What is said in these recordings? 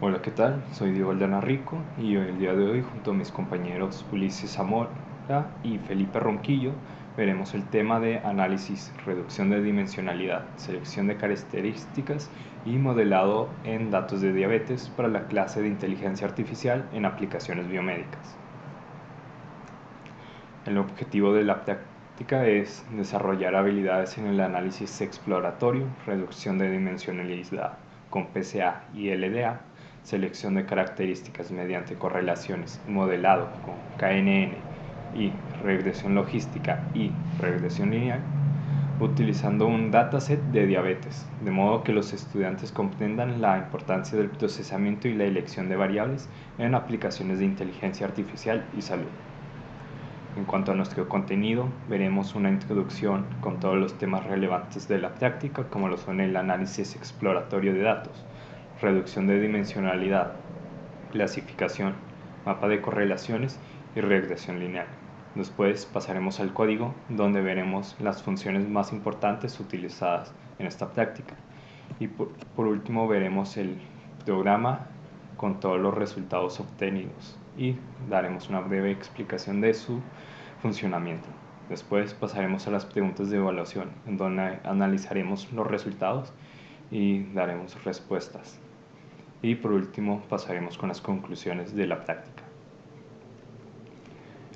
Hola, ¿qué tal? Soy Diego Aldana Rico y el día de hoy, junto a mis compañeros Ulises Zamora y Felipe Ronquillo, veremos el tema de análisis, reducción de dimensionalidad, selección de características y modelado en datos de diabetes para la clase de inteligencia artificial en aplicaciones biomédicas. El objetivo de la práctica es desarrollar habilidades en el análisis exploratorio, reducción de dimensionalidad con PCA y LDA, selección de características mediante correlaciones, modelado con KNN y regresión logística y regresión lineal, utilizando un dataset de diabetes, de modo que los estudiantes comprendan la importancia del procesamiento y la elección de variables en aplicaciones de inteligencia artificial y salud. En cuanto a nuestro contenido, veremos una introducción con todos los temas relevantes de la práctica, como lo son el análisis exploratorio de datos, reducción de dimensionalidad, clasificación, mapa de correlaciones y regresión lineal. Después pasaremos al código, donde veremos las funciones más importantes utilizadas en esta práctica. Y por último veremos el programa con todos los resultados obtenidos y daremos una breve explicación de su funcionamiento. Después pasaremos a las preguntas de evaluación, en donde analizaremos los resultados y daremos respuestas. Y por último pasaremos con las conclusiones de la práctica.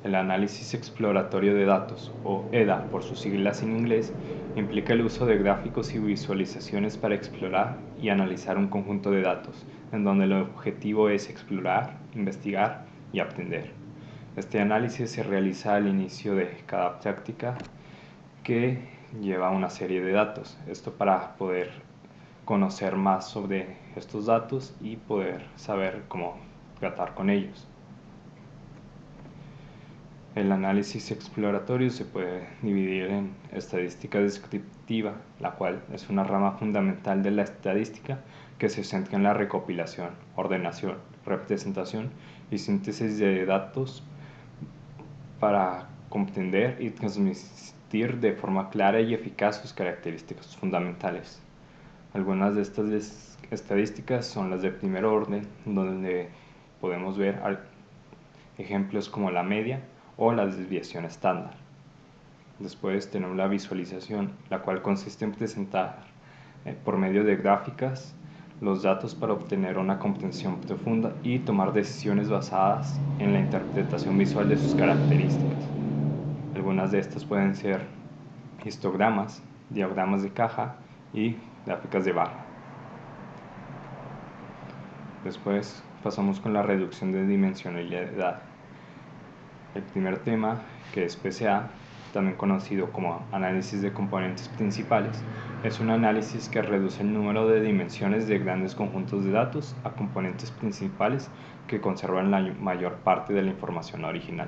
El análisis exploratorio de datos, o EDA por sus siglas en inglés, implica el uso de gráficos y visualizaciones para explorar y analizar un conjunto de datos, en donde el objetivo es explorar, investigar y aprender. Este análisis se realiza al inicio de cada práctica que lleva una serie de datos. Esto para poder conocer más sobre estos datos y poder saber cómo tratar con ellos. El análisis exploratorio se puede dividir en estadística descriptiva, la cual es una rama fundamental de la estadística que se centra en la recopilación, ordenación, representación y síntesis de datos para comprender y transmitir de forma clara y eficaz sus características fundamentales. Algunas de estas estadísticas son las de primer orden, donde podemos ver ejemplos como la media o la desviación estándar. Después tenemos la visualización, la cual consiste en presentar por medio de gráficas los datos para obtener una comprensión profunda y tomar decisiones basadas en la interpretación visual de sus características. Algunas de estas pueden ser histogramas, diagramas de caja y gráficas de barra. Después pasamos con la reducción de dimensionalidad. El primer tema, que es PCA, también conocido como análisis de componentes principales, es un análisis que reduce el número de dimensiones de grandes conjuntos de datos a componentes principales que conservan la mayor parte de la información original.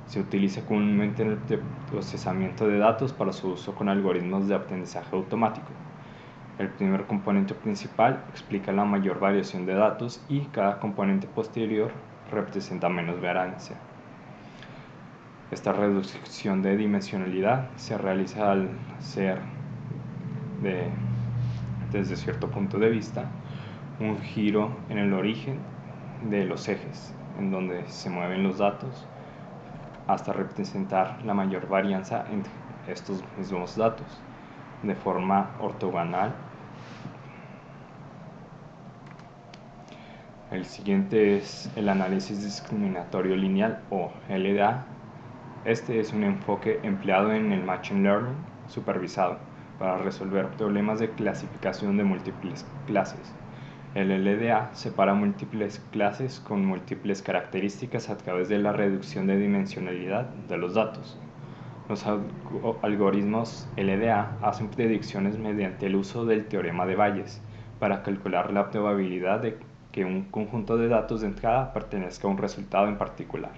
Se utiliza comúnmente en el procesamiento de datos para su uso con algoritmos de aprendizaje automático. El primer componente principal explica la mayor variación de datos y cada componente posterior representa menos variancia. Esta reducción de dimensionalidad se realiza al ser, desde cierto punto de vista, un giro en el origen de los ejes, en donde se mueven los datos, hasta representar la mayor varianza entre estos mismos datos, de forma ortogonal. El siguiente es el análisis discriminatorio lineal, o LDA. Este es un enfoque empleado en el Machine Learning supervisado para resolver problemas de clasificación de múltiples clases. El LDA separa múltiples clases con múltiples características a través de la reducción de dimensionalidad de los datos. Los algoritmos LDA hacen predicciones mediante el uso del teorema de Bayes para calcular la probabilidad de que un conjunto de datos de entrada pertenezca a un resultado en particular.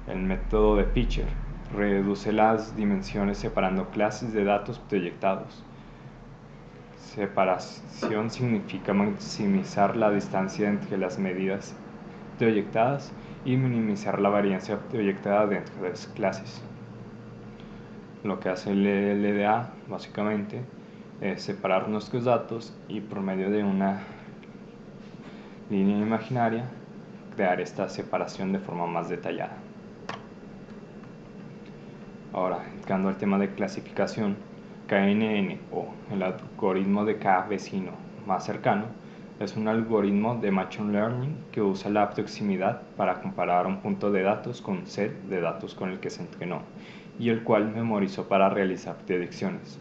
El método de Fisher reduce las dimensiones separando clases de datos proyectados. Separación significa maximizar la distancia entre las medidas proyectadas y minimizar la varianza proyectada dentro de las clases. Lo que hace el LDA básicamente es separar nuestros datos y por medio de una línea imaginaria, crear esta separación de forma más detallada. Ahora, entrando al tema de clasificación, KNN o el algoritmo de cada vecino más cercano es un algoritmo de Machine Learning que usa la proximidad para comparar un punto de datos con un set de datos con el que se entrenó y el cual memorizó para realizar predicciones.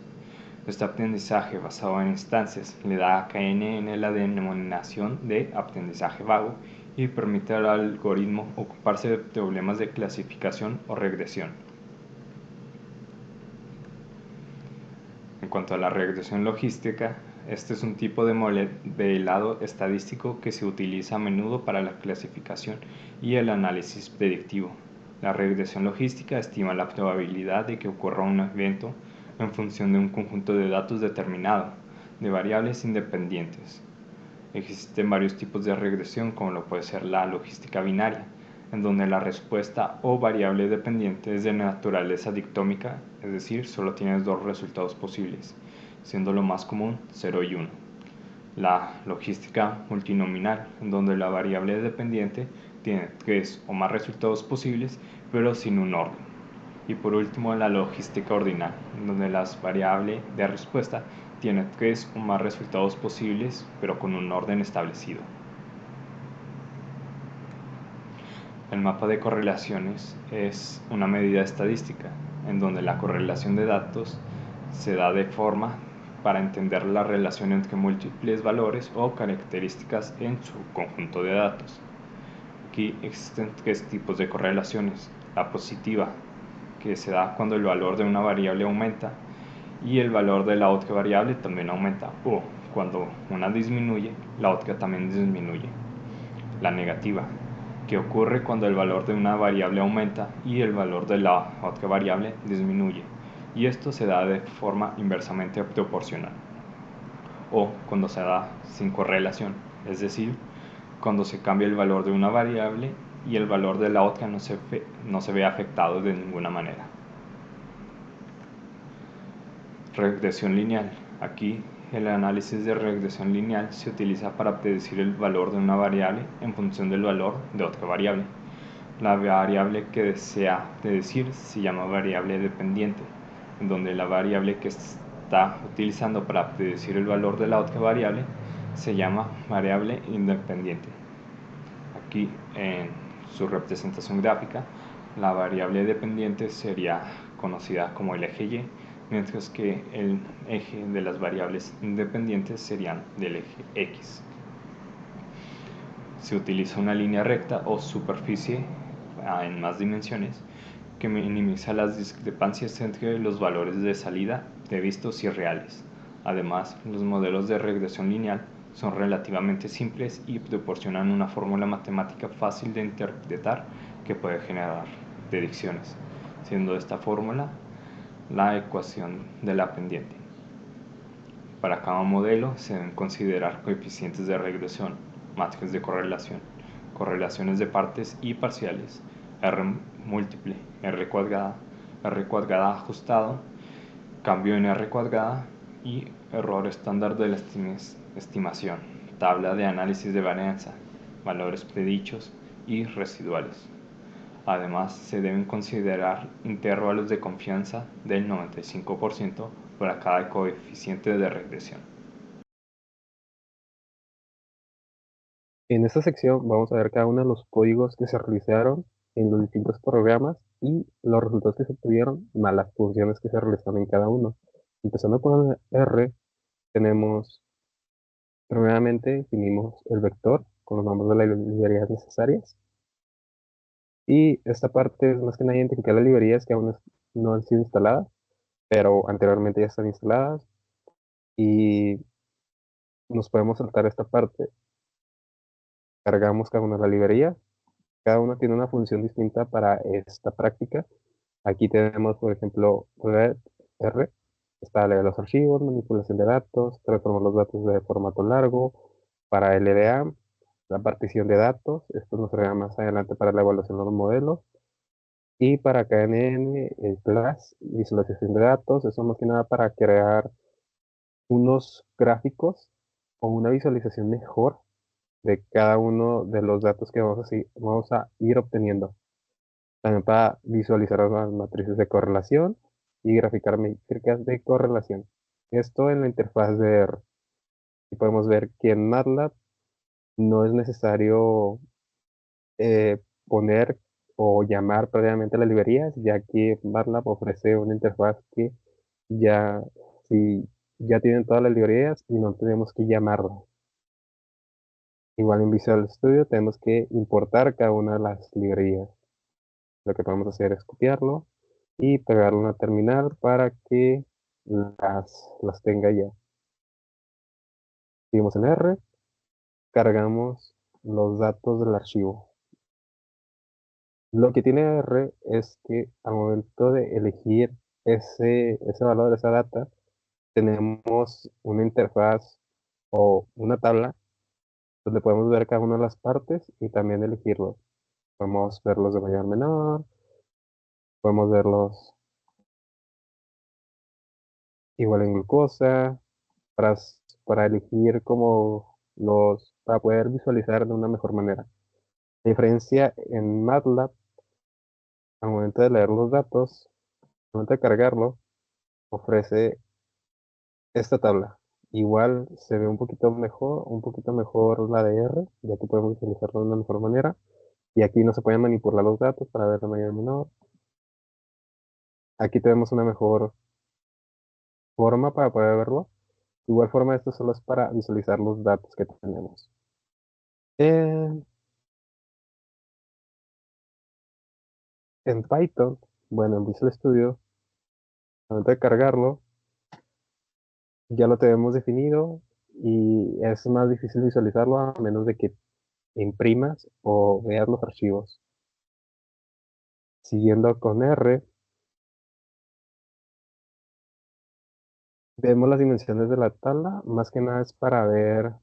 Este aprendizaje basado en instancias le da a KNN la denominación de aprendizaje vago y permite al algoritmo ocuparse de problemas de clasificación o regresión. En cuanto a la regresión logística, este es un tipo de modelado estadístico que se utiliza a menudo para la clasificación y el análisis predictivo. La regresión logística estima la probabilidad de que ocurra un evento en función de un conjunto de datos determinado, de variables independientes. Existen varios tipos de regresión, como lo puede ser la logística binaria, en donde la respuesta o variable dependiente es de naturaleza dictómica, es decir, solo tienes dos resultados posibles, siendo lo más común 0 y 1. La logística multinominal, en donde la variable dependiente tiene 3 o más resultados posibles, pero sin un orden. Y por último, la logística ordinal, en donde la variable de respuesta tiene 3 o más resultados posibles, pero con un orden establecido. El mapa de correlaciones es una medida estadística, en donde la correlación de datos se da de forma para entender la relación entre múltiples valores o características en su conjunto de datos. Aquí existen tres tipos de correlaciones: la positiva, que se da cuando el valor de una variable aumenta y el valor de la otra variable también aumenta, o cuando una disminuye, la otra también disminuye. La negativa, que ocurre cuando el valor de una variable aumenta y el valor de la otra variable disminuye, y esto se da de forma inversamente proporcional. O cuando se da sin correlación, es decir, cuando se cambia el valor de una variable y el valor de la otra no se ve afectado de ninguna manera. Regresión lineal. Aquí el análisis de regresión lineal se utiliza para predecir el valor de una variable en función del valor de otra variable. La variable que desea predecir se llama variable dependiente, en donde la variable que está utilizando para predecir el valor de la otra variable se llama variable independiente. Aquí en su representación gráfica, la variable dependiente sería conocida como el eje Y, mientras que el eje de las variables independientes serían del eje X. Se utiliza una línea recta o superficie en más dimensiones que minimiza las discrepancias entre los valores de salida previstos y reales. Además, los modelos de regresión lineal son relativamente simples y proporcionan una fórmula matemática fácil de interpretar que puede generar predicciones, siendo esta fórmula la ecuación de la pendiente. Para cada modelo se deben considerar coeficientes de regresión, matrices de correlación, correlaciones de partes y parciales, R múltiple, R cuadrada ajustado, cambio en R cuadrada y error estándar de la estimación, tabla de análisis de varianza, valores predichos y residuales. Además, se deben considerar intervalos de confianza del 95% para cada coeficiente de regresión. En esta sección vamos a ver cada uno de los códigos que se realizaron en los distintos programas y los resultados que se obtuvieron, más las funciones que se realizaron en cada uno. Empezando con el R, tenemos, primeramente definimos el vector con los nombres de las librerías necesarias. Y esta parte es más que nada identificar las librerías que aún no han sido instaladas, pero anteriormente ya están instaladas. Y nos podemos saltar esta parte. Cargamos cada una de las librerías. Cada una tiene una función distinta para esta práctica. Aquí tenemos, por ejemplo, red R, está leer los archivos, manipulación de datos, transformar los datos de formato largo, para LDA, la partición de datos, esto nos será más adelante para la evaluación de los modelos, y para KNN, el class, visualización de datos, eso más que nada para crear unos gráficos o una visualización mejor de cada uno de los datos que vamos a ir obteniendo. También para visualizar las matrices de correlación y graficar métricas de correlación. Esto en la interfaz de R. Y podemos ver que en MATLAB no es necesario poner o llamar previamente las librerías, ya que MATLAB ofrece una interfaz que ya, si, ya tienen todas las librerías y no tenemos que llamarlas. Igual en Visual Studio tenemos que importar cada una de las librerías. Lo que podemos hacer es copiarlo y pegarlo en la terminal para que las tenga ya. Seguimos en R, cargamos los datos del archivo. Lo que tiene R es que al momento de elegir ese valor, esa data, tenemos una interfaz o una tabla donde podemos ver cada una de las partes y también elegirlos. Podemos verlos de mayor a menor, podemos verlos igual en glucosa, para, para elegir para poder visualizar de una mejor manera. La diferencia en MATLAB, al momento de leer los datos, al momento de cargarlo, ofrece esta tabla. Igual se ve un poquito mejor la de R, ya que podemos visualizarlo de una mejor manera. Y aquí no se pueden manipular los datos para ver la mayor y menor. Aquí tenemos una mejor forma para poder verlo. De igual forma, esto solo es para visualizar los datos que tenemos. En, en Python, bueno, en Visual Studio, al momento de cargarlo, ya lo tenemos definido y es más difícil visualizarlo a menos de que imprimas o veas los archivos. Siguiendo con R, vemos las dimensiones de la tabla, más que nada es para ver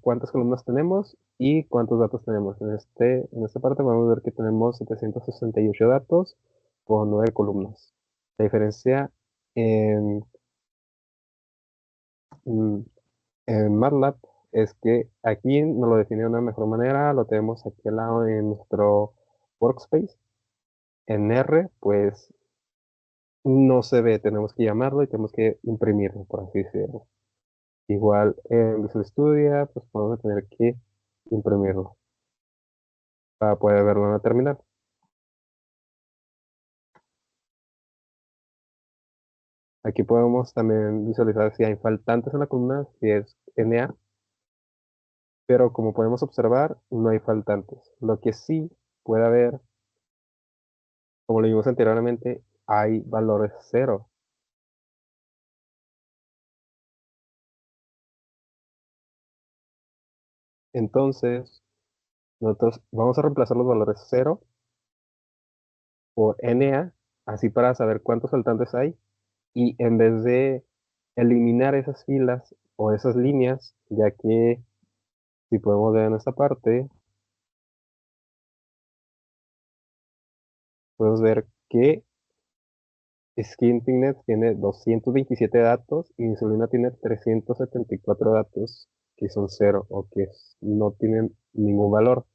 cuántas columnas tenemos y cuántos datos tenemos. En esta parte podemos ver que tenemos 768 datos con 9 columnas. La diferencia en, mm, en MATLAB es que aquí nos lo define de una mejor manera, lo tenemos aquí al lado en nuestro workspace. En R, pues no se ve, tenemos que llamarlo y tenemos que imprimirlo, por así decirlo. Igual en Visual Studio, pues vamos a tener que imprimirlo para poder verlo en la terminal. Aquí podemos también visualizar si hay faltantes en la columna, si es NA, pero como podemos observar, no hay faltantes. Lo que sí puede haber, como lo vimos anteriormente, hay valores cero. Entonces, nosotros vamos a reemplazar los valores cero por NA, así para saber cuántos faltantes hay, y en vez de eliminar esas filas o esas líneas, ya que si podemos ver en esta parte, podemos ver que SkinTinet tiene 227 datos y Insulina tiene 374 datos que son cero o que no tienen ningún valor.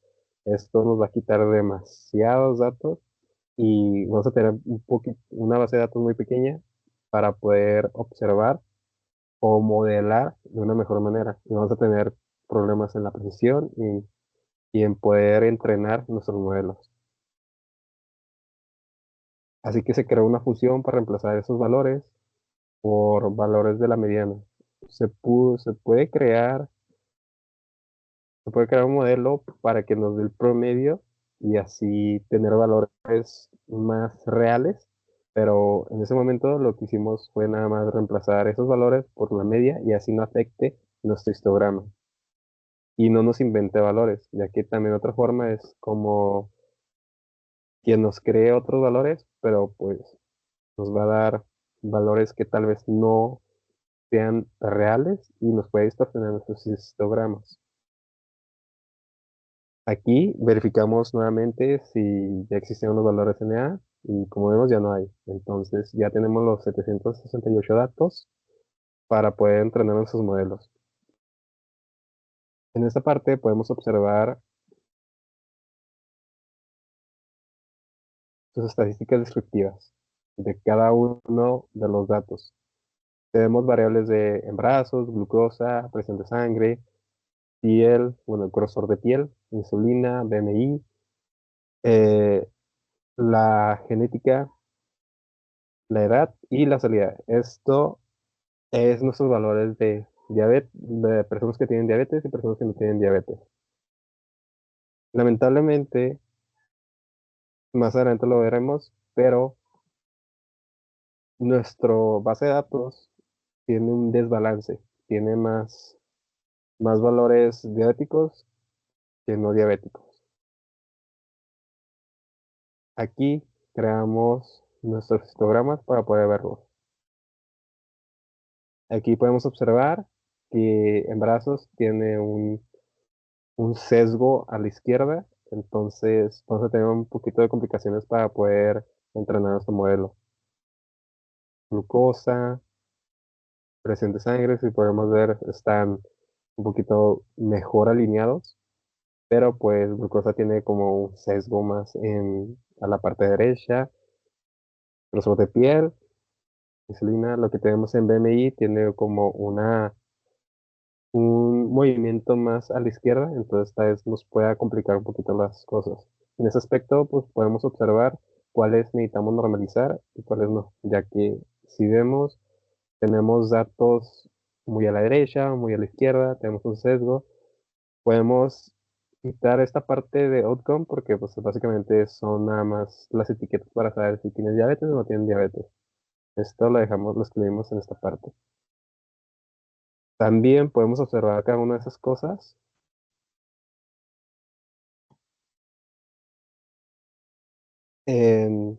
Esto nos va a quitar demasiados datos y vamos a tener una base de datos muy pequeña para poder observar o modelar de una mejor manera. Y vamos a tener problemas en la precisión y en poder entrenar nuestros modelos. Así que se creó una función para reemplazar esos valores por valores de la mediana. Se se puede crear un modelo para que nos dé el promedio y así tener valores más reales, pero en ese momento lo que hicimos fue nada más reemplazar esos valores por la media y así no afecte nuestro histograma y no nos invente valores, ya que también otra forma es como quien nos cree otros valores, pero pues nos va a dar valores que tal vez no sean reales y nos puede distorsionar nuestros histogramas. Aquí verificamos nuevamente si ya existían los valores NA y como vemos ya no hay. Entonces ya tenemos los 768 datos para poder entrenar nuestros modelos. En esta parte podemos observar sus estadísticas descriptivas de cada uno de los datos. Tenemos variables de embrazos, glucosa, presión de sangre, piel, bueno, el grosor de piel, insulina, BMI, eh, la genética, la edad y la salida. Esto es nuestros valores de diabetes, de personas que tienen diabetes y personas que no tienen diabetes. Lamentablemente, más adelante lo veremos, pero nuestro base de datos tiene un desbalance, tiene más valores diabéticos que no diabéticos. Aquí creamos nuestros histogramas para poder verlo. Aquí podemos observar que en brazos tiene un sesgo a la izquierda, entonces vamos a tener un poquito de complicaciones para poder entrenar nuestro modelo. Glucosa, presión de sangre, si podemos ver, están un poquito mejor alineados, pero pues glucosa tiene como un sesgo más a la parte derecha. Grosor de piel, insulina, lo que tenemos en BMI tiene como un movimiento más a la izquierda, entonces esta vez nos puede complicar un poquito las cosas. En ese aspecto, pues podemos observar cuáles necesitamos normalizar y cuáles no, ya que si vemos, tenemos datos muy a la derecha, muy a la izquierda, tenemos un sesgo, podemos quitar esta parte de outcome porque pues básicamente son nada más las etiquetas para saber si tienes diabetes o no tienes diabetes. Esto lo escribimos en esta parte. También podemos observar cada una de esas cosas en,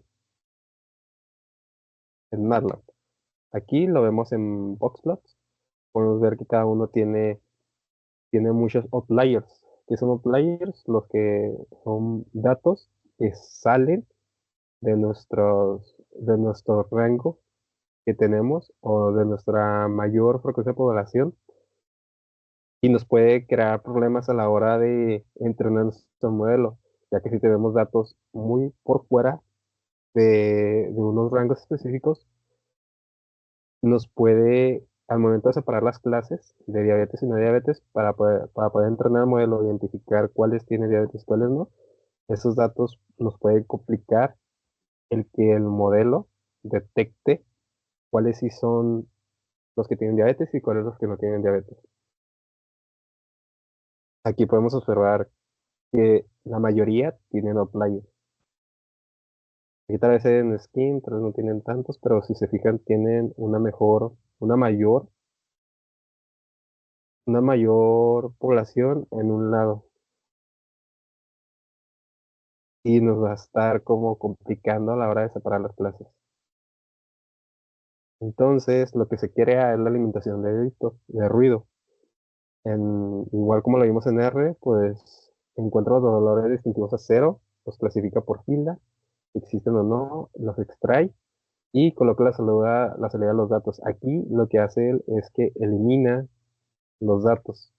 en MATLAB. Aquí lo vemos en boxplots. Podemos ver que cada uno tiene muchos outliers. ¿Qué son outliers? Los que son datos que salen de nuestro rango que tenemos o de nuestra mayor frecuencia de población y nos puede crear problemas a la hora de entrenar nuestro modelo, ya que si tenemos datos muy por fuera de unos rangos específicos, nos puede, al momento de separar las clases de diabetes y no diabetes, para poder entrenar el modelo, identificar cuáles tienen diabetes y cuáles no, esos datos nos pueden complicar el que el modelo detecte cuáles sí son los que tienen diabetes y cuáles los que no tienen diabetes. Aquí podemos observar que la mayoría tienen outliers. Aquí tal vez en skin, tal vez no tienen tantos, pero si se fijan tienen una mayor población en un lado y nos va a estar como complicando a la hora de separar las clases. Entonces, lo que se quiere es la limitación de ruido. Igual como lo vimos en R, pues encuentra los valores distintivos a cero, los clasifica por fila, si existen o no, los extrae y coloca la salida de los datos. Aquí lo que hace él es que elimina los datos.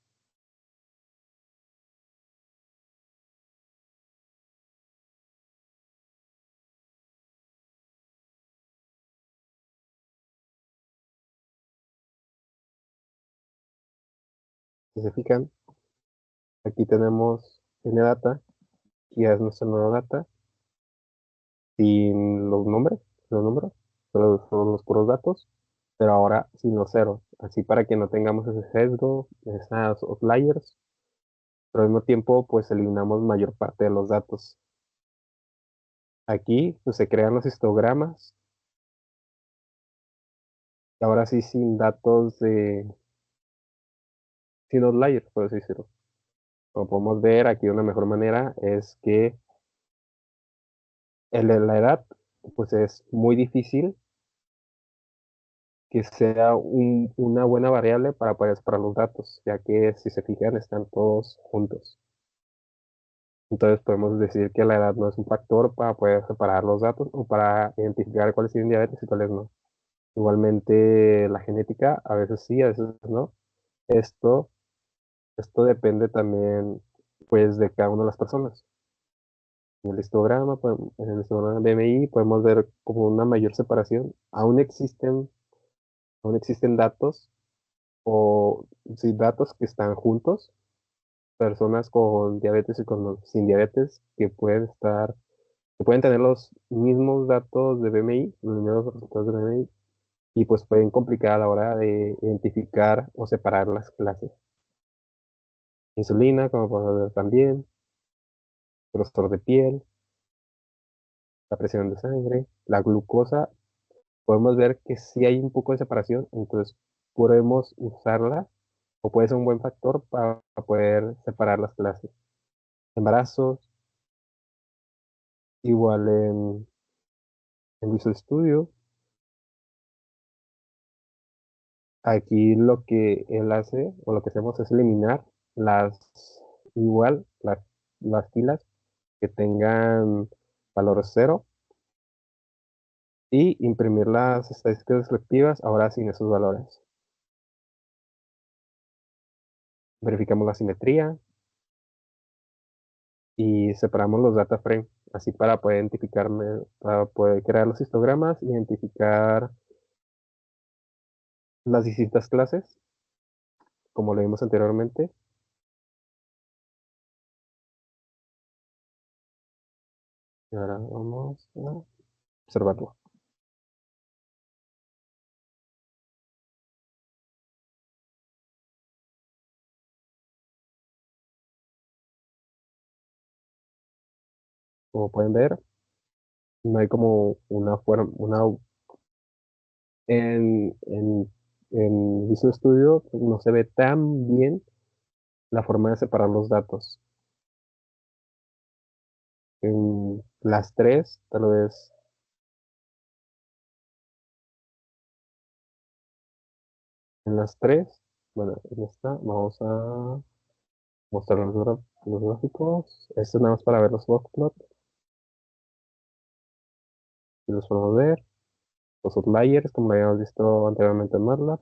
Si se fijan, aquí tenemos NData, que es nuestra nueva data, sin los números, solo son los puros datos, pero ahora sin los ceros, así para que no tengamos ese sesgo, esas outliers, pero al mismo tiempo pues eliminamos mayor parte de los datos. Aquí pues, se crean los histogramas, ahora sí sin datos sin outliers, por así decirlo. Como podemos ver aquí una mejor manera es que el de la edad pues es muy difícil que sea una buena variable para poder separar los datos, ya que si se fijan están todos juntos. Entonces podemos decir que la edad no es un factor para poder separar los datos o para identificar cuáles tienen diabetes y cuáles no. Igualmente la genética, a veces sí, a veces no. Esto, esto depende también, pues, de cada una de las personas. En el histograma BMI podemos ver como una mayor separación. Aún existen datos o sí, datos que están juntos, personas con diabetes y sin diabetes que pueden tener los mismos datos de BMI, los mismos resultados de BMI, y pues pueden complicar a la hora de identificar o separar las clases. Insulina, como podemos ver también, grosor de piel, la presión de sangre, la glucosa, podemos ver que sí hay un poco de separación, entonces podemos usarla o puede ser un buen factor para poder separar las clases. Embarazos, igual en Visual Studio, aquí lo que él hace o lo que hacemos es eliminar las, igual, las filas que tengan valor cero y imprimir las estadísticas descriptivas ahora sin esos valores. Verificamos la simetría y separamos los data frame, así para poder crear los histogramas, identificar las distintas clases, como lo vimos anteriormente. Y ahora vamos a observarlo. Como pueden ver, no hay como una forma, en, en, en Visual Studio no se ve tan bien la forma de separar los datos. En las tres, tal vez en las tres, bueno, en esta vamos a mostrar los gráficos. Esto es nada más para ver los boxplots, y los podemos ver. Los outliers, como lo habíamos visto anteriormente en MATLAB.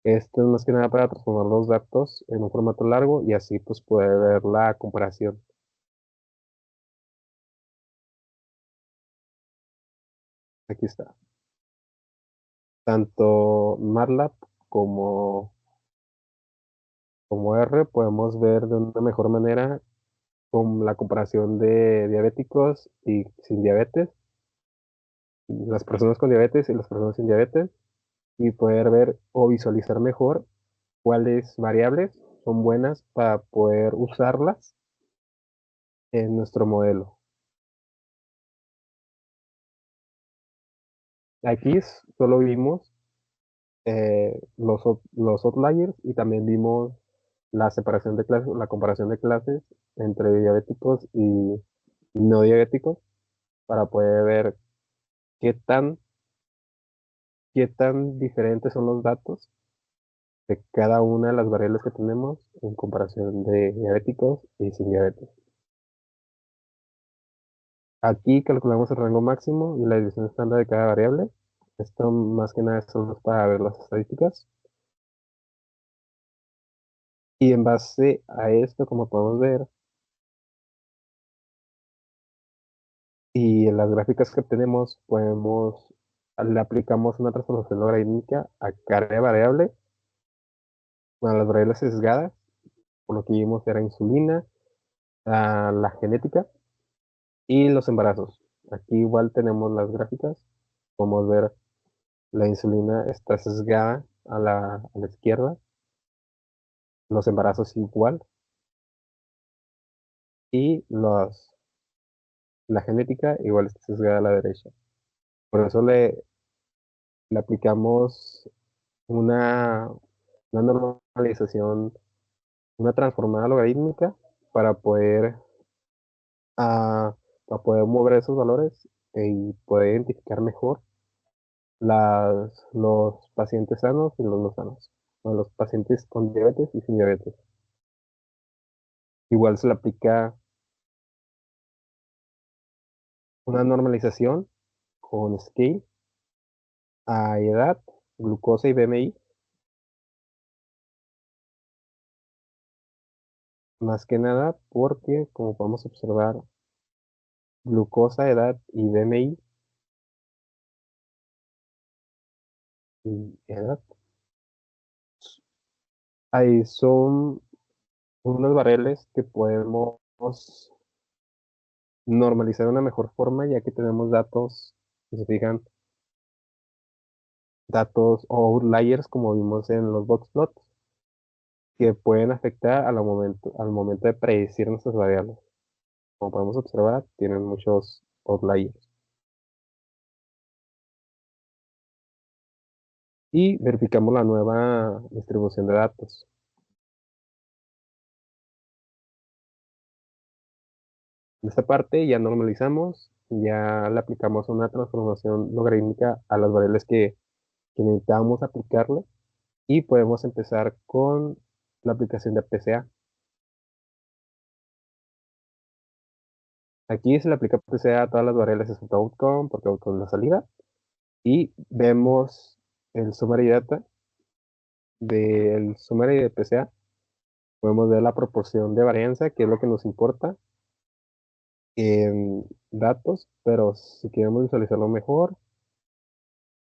Esto es más que nada para transformar los datos en un formato largo y así pues poder ver la comparación. Aquí está. Tanto MATLAB como, como R podemos ver de una mejor manera con la comparación de diabéticos y sin diabetes, las personas con diabetes y las personas sin diabetes, y poder ver o visualizar mejor cuáles variables son buenas para poder usarlas en nuestro modelo. Aquí solo vimos los outliers y también vimos la separación de clases, la comparación de clases entre diabéticos y no diabéticos para poder ver qué tan, qué tan diferentes son los datos de cada una de las variables que tenemos en comparación de diabéticos y sin diabetes. Aquí calculamos el rango máximo y la división estándar de cada variable. Esto más que nada es solo para ver las estadísticas. Y en base a esto, como podemos ver, y en las gráficas que tenemos, le aplicamos una transformación logarítmica a cada variable. Bueno, las variables sesgadas, por lo que vimos era insulina, la genética y los embarazos. Aquí igual tenemos las gráficas. Podemos ver la insulina está sesgada a la izquierda, los embarazos igual y la genética igual está sesgada a la derecha. Por eso le aplicamos una, una normalización, una transformada logarítmica para poder, ah, para poder mover esos valores y poder identificar mejor los pacientes sanos y los no sanos, o los pacientes con diabetes y sin diabetes. Igual se le aplica una normalización con scale a edad, glucosa y BMI. Más que nada porque, como podemos observar, glucosa, edad y BMI y edad, ahí son unos variables que podemos normalizar de una mejor forma, ya que tenemos datos, si se fijan, datos o outliers, como vimos en los box plots, que pueden afectar al momento de predecir nuestras variables. Como podemos observar, tienen muchos outliers. Y verificamos la nueva distribución de datos. En esta parte ya normalizamos, ya le aplicamos una transformación logarítmica a las variables que necesitábamos aplicarle y podemos empezar con la aplicación de PCA. Aquí se le aplica PCA a todas las variables excepto outcome, porque outcome es la salida, y vemos el summary data del summary de PCA. Podemos ver la proporción de varianza, que es lo que nos importa en datos, pero si queremos visualizarlo mejor,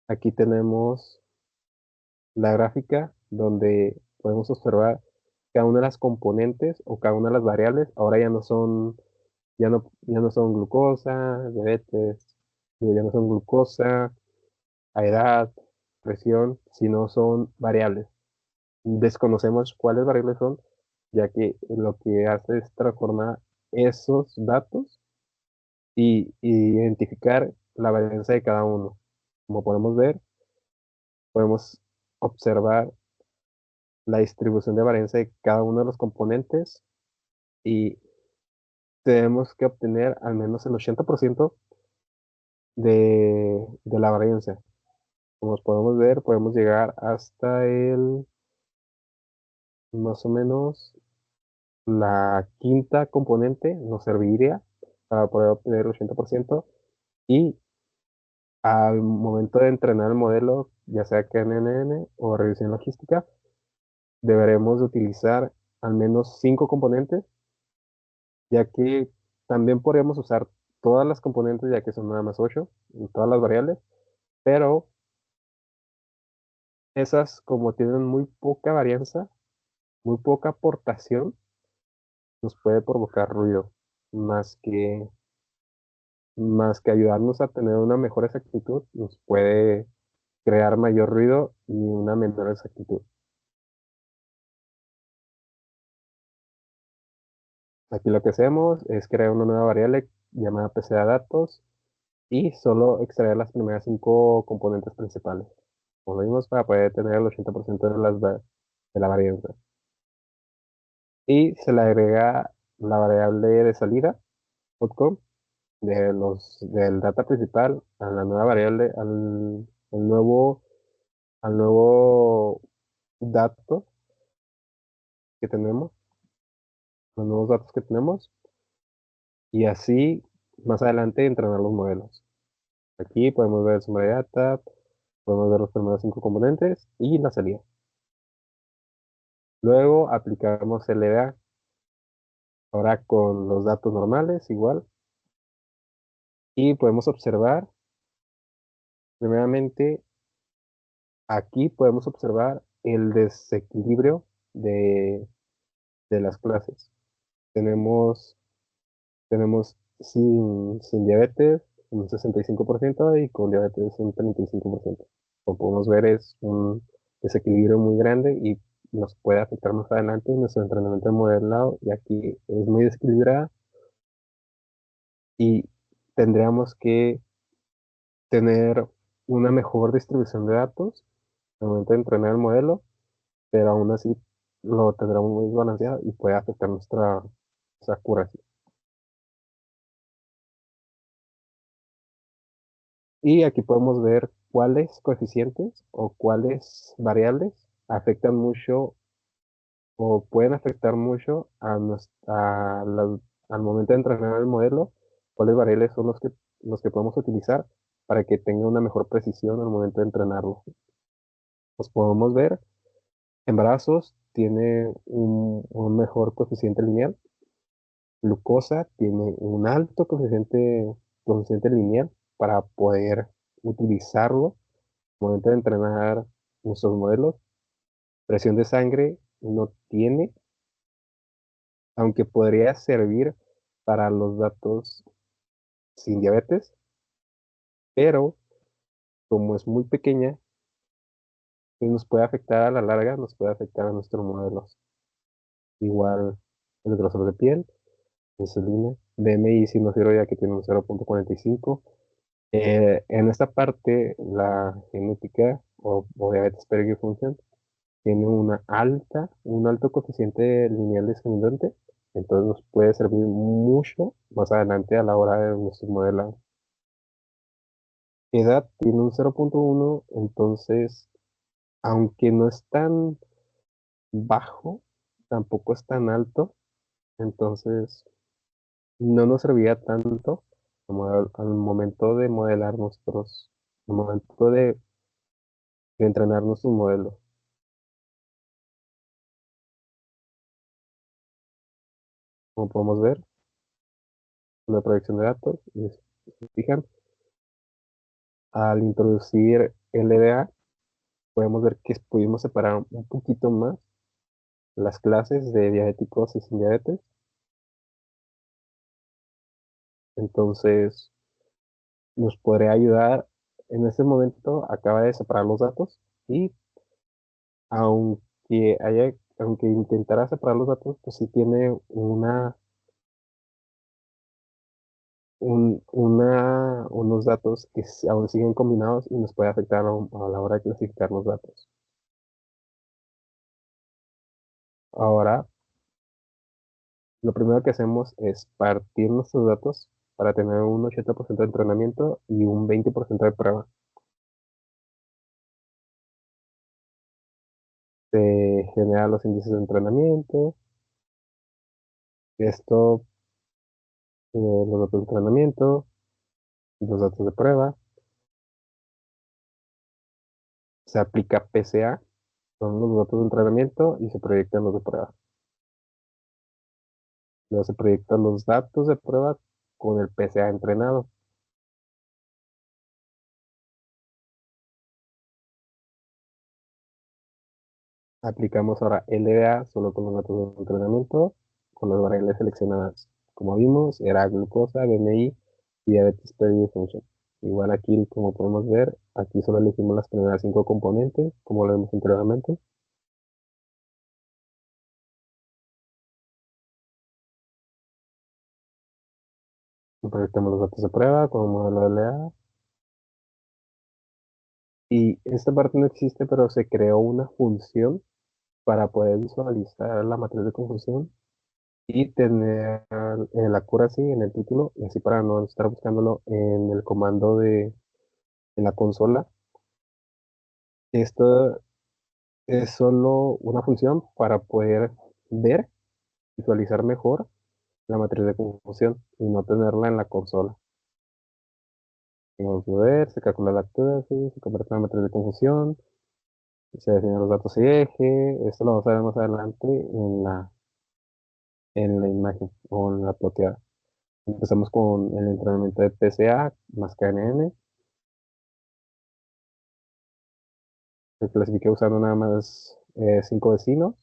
aquí tenemos la gráfica donde podemos observar cada una de las componentes o cada una de las variables. Ahora ya no son glucosa, diabetes, ya no son glucosa, a edad, presión, sino son variables. Desconocemos cuáles variables son, ya que lo que hace es transformar esos datos y identificar la varianza de cada uno. Como podemos ver, podemos observar la distribución de varianza de cada uno de los componentes y tenemos que obtener al menos el 80% de la varianza. Como podemos ver, podemos llegar hasta más o menos la quinta componente nos serviría para poder obtener el 80% y al momento de entrenar el modelo, ya sea KNN o revisión logística, deberemos de utilizar al menos 5 componentes, ya que también podríamos usar todas las componentes, ya que son nada más 8, en todas las variables, pero esas como tienen muy poca varianza, muy poca aportación, nos puede provocar ruido, más que, más que ayudarnos a tener una mejor exactitud, nos puede crear mayor ruido y una menor exactitud. Aquí lo que hacemos es crear una nueva variable llamada PCA datos y solo extraer las primeras 5 componentes principales. Como lo vimos, para poder tener el 80% de la varianza. Y se le agrega la variable de salida, outcome, del data principal a la nueva variable, al nuevo dato que tenemos, los nuevos datos que tenemos, y así más adelante entrenar los modelos. Aquí podemos ver el summary data, podemos ver los primeros 5 componentes y la salida. Luego aplicamos LDA, ahora con los datos normales igual, y podemos observar, primeramente, aquí podemos observar el desequilibrio de las clases. Tenemos sin diabetes un 65% y con diabetes un 35%. Como podemos ver, es un desequilibrio muy grande y nos puede afectar más adelante en nuestro entrenamiento de modelado, ya que es muy desequilibrada y tendríamos que tener una mejor distribución de datos al momento de entrenar el modelo, pero aún así lo tendremos muy balanceado y puede afectar nuestra accuracy. Y aquí podemos ver cuáles coeficientes o cuáles variables afectan mucho o pueden afectar mucho al momento de entrenar el modelo, cuáles variables son los que podemos utilizar para que tenga una mejor precisión al momento de entrenarlo. Pues podemos ver, en brazos tiene un mejor coeficiente lineal, glucosa tiene un alto coeficiente lineal para poder utilizarlo al momento de entrenar nuestros modelos. Presión de sangre no tiene, aunque podría servir para los datos sin diabetes, pero como es muy pequeña, pues nos puede afectar a la larga, nos puede afectar a nuestros modelos. Igual el grosor de piel, insulina, BMI sinusoidea que tiene un 0.45. En esta parte, la genética o diabetes función tiene un alto coeficiente lineal discriminante, entonces nos puede servir mucho más adelante a la hora de nuestro modelo. Edad tiene un 0.1, entonces, aunque no es tan bajo, tampoco es tan alto, entonces no nos servía tanto como al momento de modelar al momento de entrenar nuestros modelos. Como podemos ver, una proyección de datos, y si se fijan, al introducir LDA, podemos ver que pudimos separar un poquito más las clases de diabéticos y sin diabetes. Entonces, nos podría ayudar en ese momento, acaba de separar los datos y aunque intentara separar los datos, pues sí tiene unos datos que aún siguen combinados y nos puede afectar a la hora de clasificar los datos. Ahora, lo primero que hacemos es partir nuestros datos para tener un 80% de entrenamiento y un 20% de prueba. Se generan los índices de entrenamiento. Esto, los datos de entrenamiento, los datos de prueba. Se aplica PCA, son los datos de entrenamiento y se proyectan los de prueba. Luego se proyectan los datos de prueba con el PCA entrenado. Aplicamos ahora LDA solo con los datos de entrenamiento, con las variables seleccionadas. Como vimos, era glucosa, BMI y diabetes function. Igual aquí, como podemos ver, aquí solo elegimos las primeras 5 componentes, como lo vimos anteriormente. Proyectamos los datos de prueba con el modelo LDA. Y esta parte no existe, pero se creó una función para poder visualizar la matriz de confusión y tener el accuracy en el título, y así para no estar buscándolo en el comando en la consola. Esto es solo una función para poder ver, visualizar mejor la matriz de confusión y no tenerla en la consola. Vamos a ver, se calcula la accuracy, se convierte en la matriz de confusión, se definen los datos y eje. Esto lo vamos a ver más adelante en la imagen o en la ploteada. Empezamos con el entrenamiento de PCA más KNN. Se clasifica usando nada más 5 vecinos.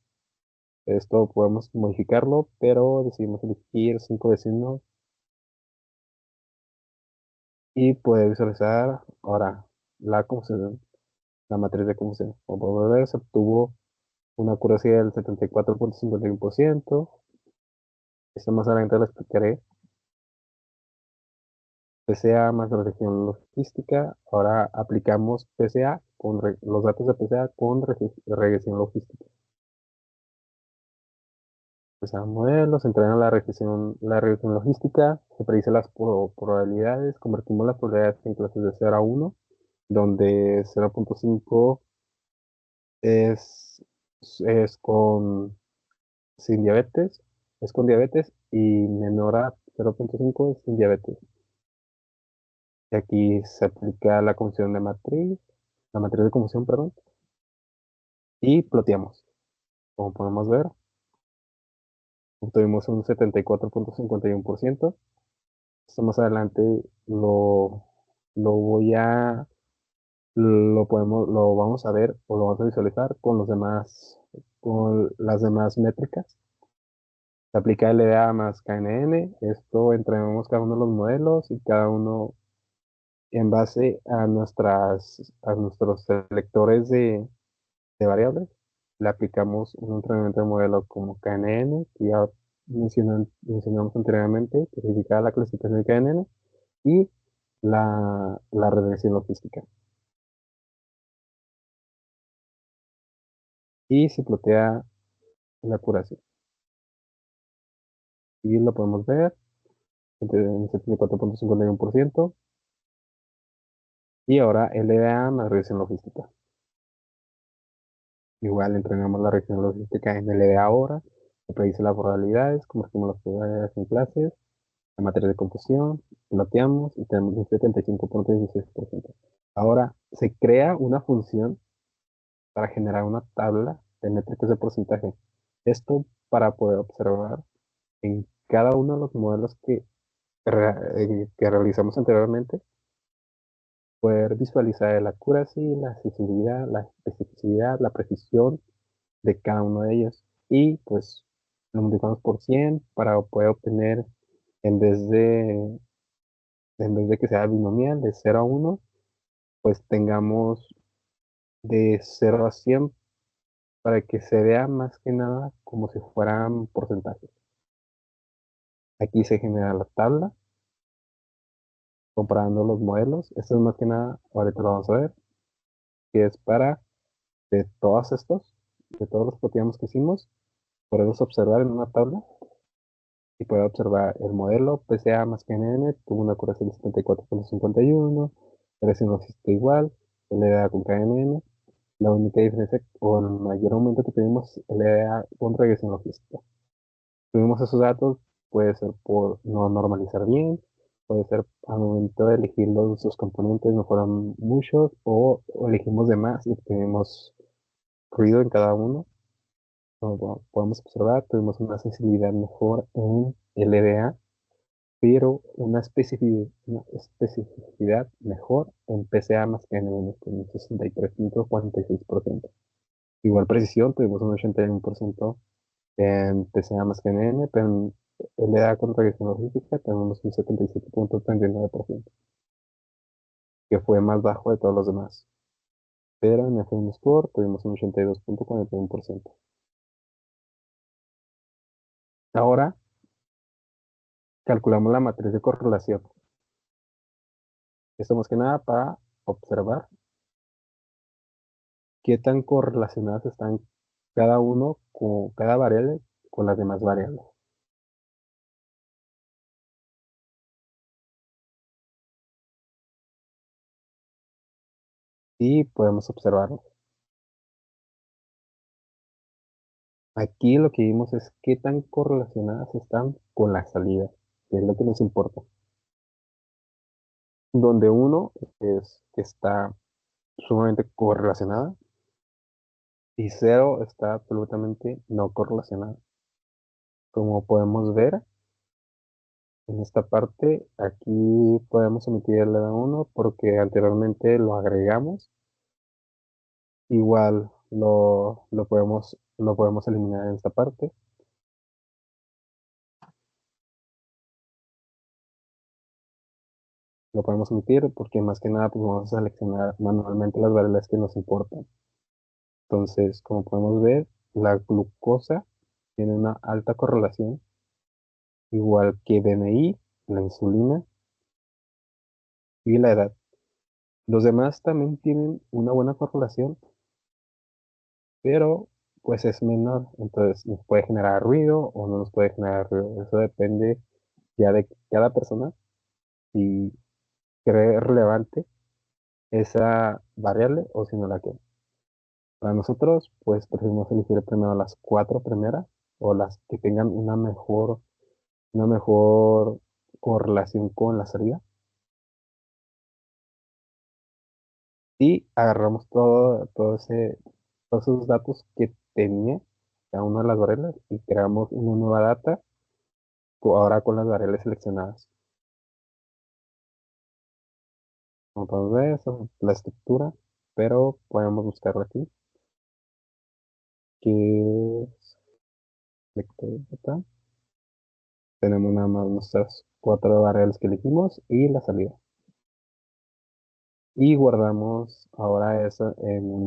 Esto podemos modificarlo, pero decidimos elegir 5 vecinos y poder visualizar ahora la confusión, la matriz de confusión. Como podemos ver, se obtuvo una accuracy del 74.51%. Esto más adelante lo explicaré. PCA más la región logística. Ahora aplicamos PCA con los datos de PCA con regresión logística. PCA modelos, se entrena la regresión logística, se predice las probabilidades, convertimos las probabilidades en clases de 0 a 1, donde 0.5 es, es con sin diabetes, es con diabetes y menor a 0.5 es sin diabetes. Y aquí se aplica la confusión de matriz, la matriz de confusión, perdón, y ploteamos. Como podemos ver, obtuvimos un 74.51%. Esto más adelante lo, lo voy a, lo vamos a ver o lo vamos a visualizar con las demás métricas. Se aplica LDA más KNN. Esto entrenamos cada uno de los modelos y cada uno en base a a nuestros selectores de variables. Le aplicamos un entrenamiento de modelo como KNN, que ya mencionamos anteriormente, que significa la clasificación de KNN, y la regresión logística. Y se plotea la curación. Y lo podemos ver en 74.51%. Y ahora LDA más regresión logística. Igual entrenamos la regresión logística en LDA ahora, se predice las probabilidades, convertimos las probabilidades en clases, la materia de confusión, ploteamos y tenemos un 75.16%. Ahora se crea una función para generar una tabla de métricas de porcentaje. Esto para poder observar en cada uno de los modelos que realizamos anteriormente, poder visualizar la accuracy, la accesibilidad, la especificidad, la precisión de cada uno de ellos. Y pues lo multiplicamos por 100 para poder obtener, en vez de, en vez de que sea binomial de 0 a 1, pues tengamos de 0 a 100 para que se vea más que nada como si fueran porcentajes. Aquí se genera la tabla comparando los modelos. Esto es más que nada, ahorita lo vamos a ver, que es para de todos los cotidianos que hicimos, podemos observar en una tabla y puede observar el modelo PCA más KNN tuvo una curación de 74.51, regresión logística igual, LDA con KNN. La única diferencia o el mayor aumento que tuvimos LDA con regresión logística. Tuvimos esos datos, puede ser por no normalizar bien, puede ser al momento de elegir sus componentes no fueron muchos o elegimos de más y tenemos ruido en cada uno. Como podemos observar, tuvimos una sensibilidad mejor en LDA, pero una especificidad mejor en PCA más que en el con un 63.46%. Igual precisión, tuvimos un 81% en PCA más que en N, pero en LDA con regresión logística tenemos un 77.39%, que fue más bajo de todos los demás. Pero en FM Score tuvimos un 82.41%. Ahora calculamos la matriz de correlación. Esto más que nada para observar qué tan correlacionadas están cada uno con cada variable con las demás variables. Y podemos observarlo. Aquí lo que vimos es qué tan correlacionadas están con la salida, que es lo que nos importa. Donde uno es que está sumamente correlacionada y cero está absolutamente no correlacionada. Como podemos ver en esta parte, aquí podemos omitir el uno porque anteriormente lo agregamos. Igual lo podemos eliminar en esta parte. Lo podemos omitir porque más que nada pues vamos a seleccionar manualmente las variables que nos importan. Entonces, como podemos ver, la glucosa tiene una alta correlación, igual que DNI, la insulina y la edad. Los demás también tienen una buena correlación, pero pues es menor, entonces nos puede generar ruido o no nos puede generar ruido. Eso depende ya de cada persona si cree relevante esa variable o si no la quiere. Para nosotros, pues preferimos elegir primero las cuatro primeras o las que tengan una mejor correlación con la salida. y agarramos todos esos datos que tenía cada una de las variables y creamos una nueva data ahora con las variables seleccionadas. Como podemos ver, esa es la estructura, pero podemos buscarla aquí, que es vector data. Tenemos nada más nuestras cuatro variables que elegimos y la salida. Y guardamos ahora eso en un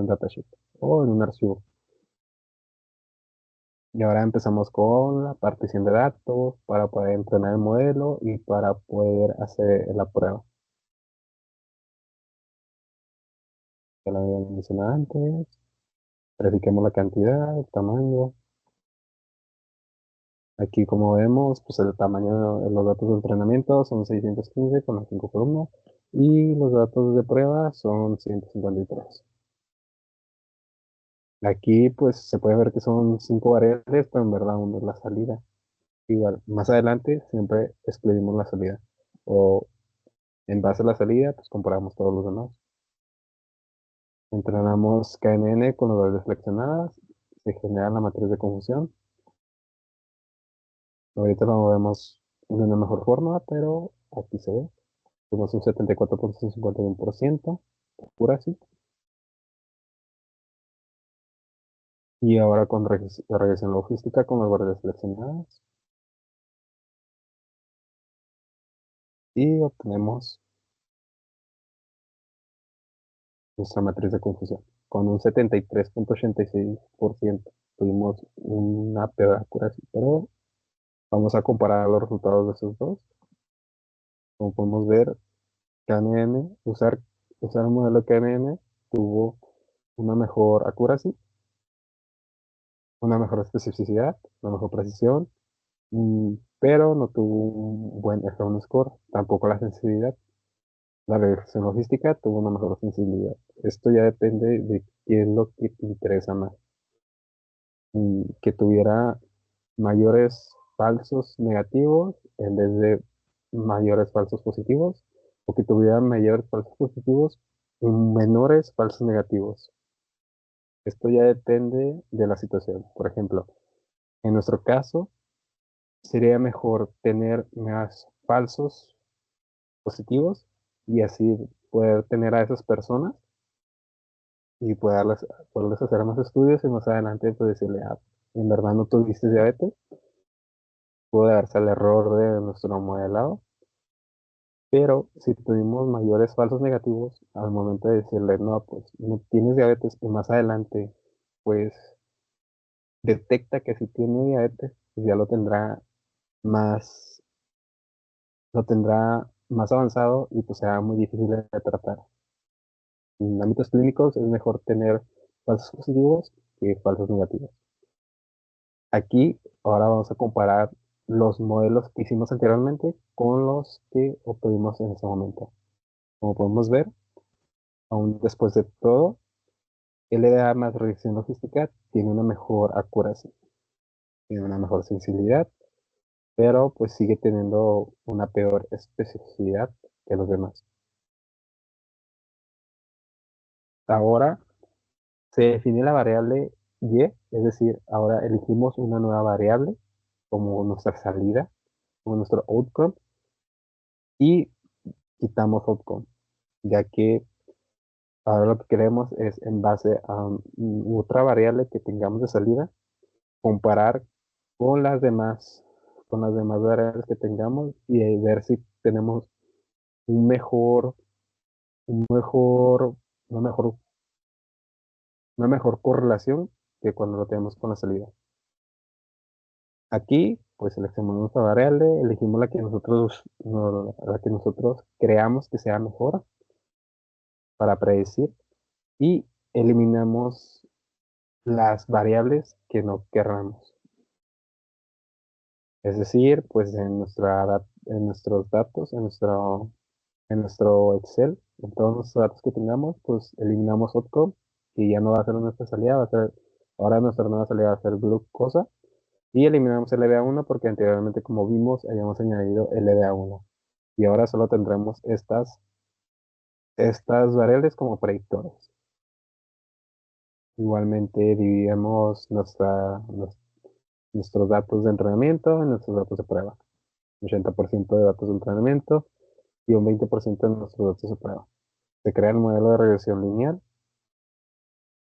datasheet o en un archivo. Y ahora empezamos con la partición de datos para poder entrenar el modelo y para poder hacer la prueba. Ya lo había mencionado antes. Verifiquemos la cantidad, el tamaño. Aquí como vemos, pues el tamaño de los datos de entrenamiento son 615 con las 5 columnas y los datos de prueba son 153. Aquí pues se puede ver que son 5 variables, pero en verdad uno es la salida. Igual, más adelante siempre excluimos la salida. O en base a la salida, pues comparamos todos los demás. Entrenamos KNN con las variables seleccionadas. Se genera la matriz de confusión. Ahorita lo vemos de una mejor forma, pero aquí se ve. Tenemos un 74.51% accuracy. Y ahora con regresión logística con las variables seleccionadas. Y obtenemos nuestra matriz de confusión. Con un 73.86% tuvimos una peor accuracy, pero vamos a comparar los resultados de esos dos. Como podemos ver, KNN, usar el modelo KNN tuvo una mejor accuracy, una mejor especificidad, una mejor precisión, pero no tuvo un buen F1 score, tampoco la sensibilidad. La regresión logística tuvo una mejor sensibilidad. Esto ya depende de qué es lo que te interesa más. Que tuviera mayores falsos negativos en vez de mayores falsos positivos, o que tuviera mayores falsos positivos y menores falsos negativos. Esto ya depende de la situación. Por ejemplo, en nuestro caso, sería mejor tener más falsos positivos y así poder tener a esas personas y poderles hacer más estudios y más adelante pues decirle, ah, en verdad no tuviste diabetes, puede darse el error de nuestro modelado, pero si tuvimos mayores falsos negativos al momento de decirle, no, pues no tienes diabetes y más adelante pues detecta que si tiene diabetes, pues ya más, lo tendrá más avanzado y pues será muy difícil de tratar. En ámbitos clínicos es mejor tener falsos positivos que falsos negativos. Aquí ahora vamos a comparar los modelos que hicimos anteriormente con los que obtuvimos en ese momento. Como podemos ver, aún después de todo, LDA más regresión logística tiene una mejor accuracy, tiene una mejor sensibilidad, pero pues sigue teniendo una peor especificidad que los demás. Ahora se define la variable y, es decir, ahora elegimos una nueva variable como nuestra salida, como nuestro outcome, y quitamos outcome, ya que ahora lo que queremos es en base a otra variable que tengamos de salida, comparar con las demás variables que tengamos y ver si tenemos un mejor, un mejor, una mejor, una mejor correlación que cuando lo tenemos con la salida. Aquí, pues seleccionamos nuestra variable, elegimos la que nosotros, no, la que nosotros creamos que sea mejor para predecir y eliminamos las variables que no querramos. Es decir, pues en nuestros datos, en nuestro Excel, en todos los datos que tengamos, pues eliminamos outcome y ya no va a ser nuestra salida, ahora nuestra nueva salida va a ser glucosa y eliminamos LDA1 porque anteriormente, como vimos, habíamos añadido LDA1 y ahora solo tendremos estas variables como predictores. Igualmente dividimos nuestros datos de entrenamiento en nuestros datos de prueba. 80% de datos de entrenamiento y un 20% de nuestros datos de prueba. Se crea el modelo de regresión lineal.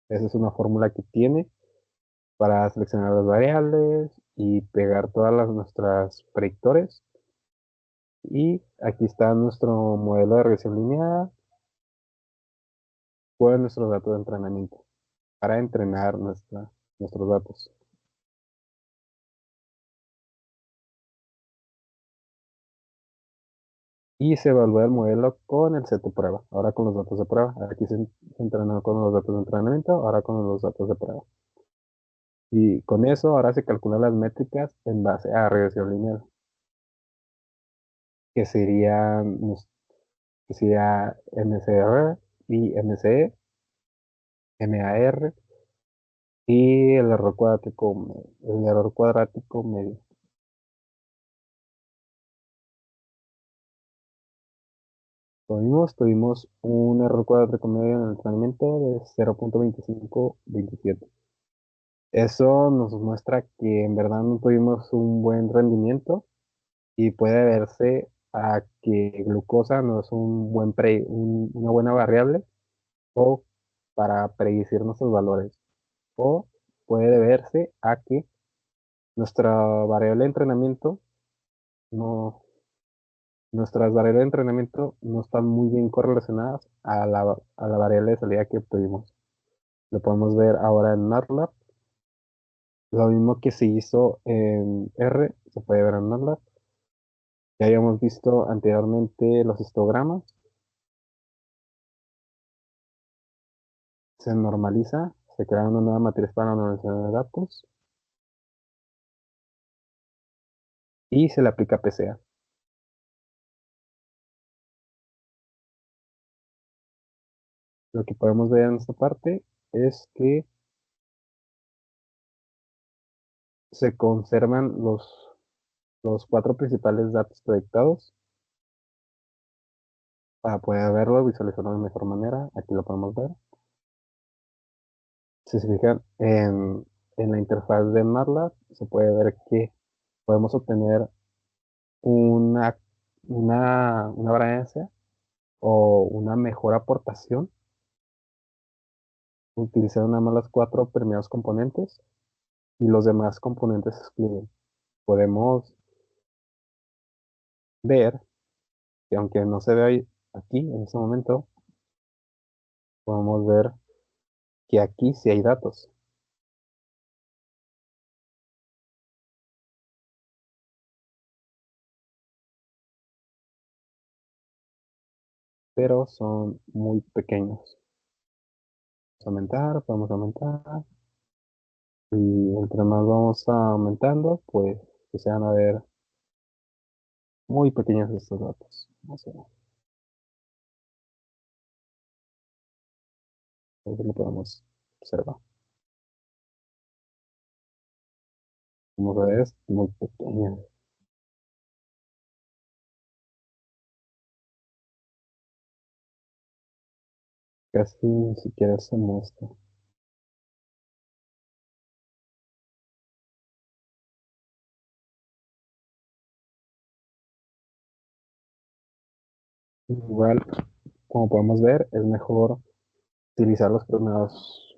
Esa es una fórmula que tiene para seleccionar las variables y pegar todas nuestras predictores. Y aquí está nuestro modelo de regresión lineal con nuestros datos de entrenamiento para entrenar nuestros datos. Y se evalúa el modelo con el set de prueba, ahora con los datos de prueba. Aquí se entrenó con los datos de entrenamiento, ahora con los datos de prueba. Y con eso ahora se calculan las métricas en base a regresión lineal, que sería MCR y MCE, MAR y el error cuadrático medio. Tuvimos un error cuadrático medio en el entrenamiento de 0.2527. Eso nos muestra que en verdad no tuvimos un buen rendimiento y puede verse a que glucosa no es una buena variable o para predecir nuestros valores. O puede deberse a que nuestra variable de entrenamiento no, nuestras variables de entrenamiento no están muy bien correlacionadas a la variable de salida que obtuvimos. Lo podemos ver ahora en MATLAB. Lo mismo que se hizo en R, se puede ver en MATLAB. Ya habíamos visto anteriormente los histogramas. Se normaliza, se crea una nueva matriz para la normalización de datos y se le aplica PCA. Lo que podemos ver en esta parte es que se conservan los cuatro principales datos proyectados para poder verlo, visualizarlo de mejor manera. Aquí lo podemos ver. Si se fijan en la interfaz de MATLAB, se puede ver que podemos obtener una, una varianza o una mejor aportación utilizando nada más los cuatro primeros componentes y los demás componentes se excluyen. Podemos ver que aunque no se ve ahí, aquí en este momento, podemos ver que aquí sí hay datos, pero son muy pequeños. Podemos aumentar, y entre más vamos aumentando, pues que se van a ver muy pequeños estos datos. Vamos a ver, ahí lo podemos observar. Como se es muy pequeño, casi ni siquiera se muestra. Igual, como podemos ver, es mejor utilizar los primeros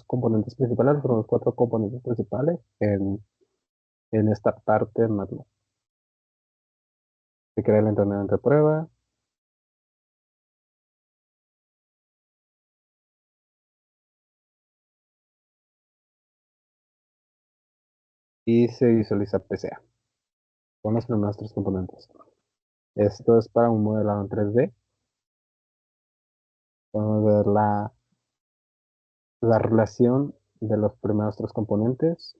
componentes principales, los cuatro componentes principales en esta parte de MATLAB. Se crea el entrenamiento de prueba y se visualiza PCA con los primeros tres componentes. Esto es para un modelado en 3D. Podemos ver la relación de los primeros tres componentes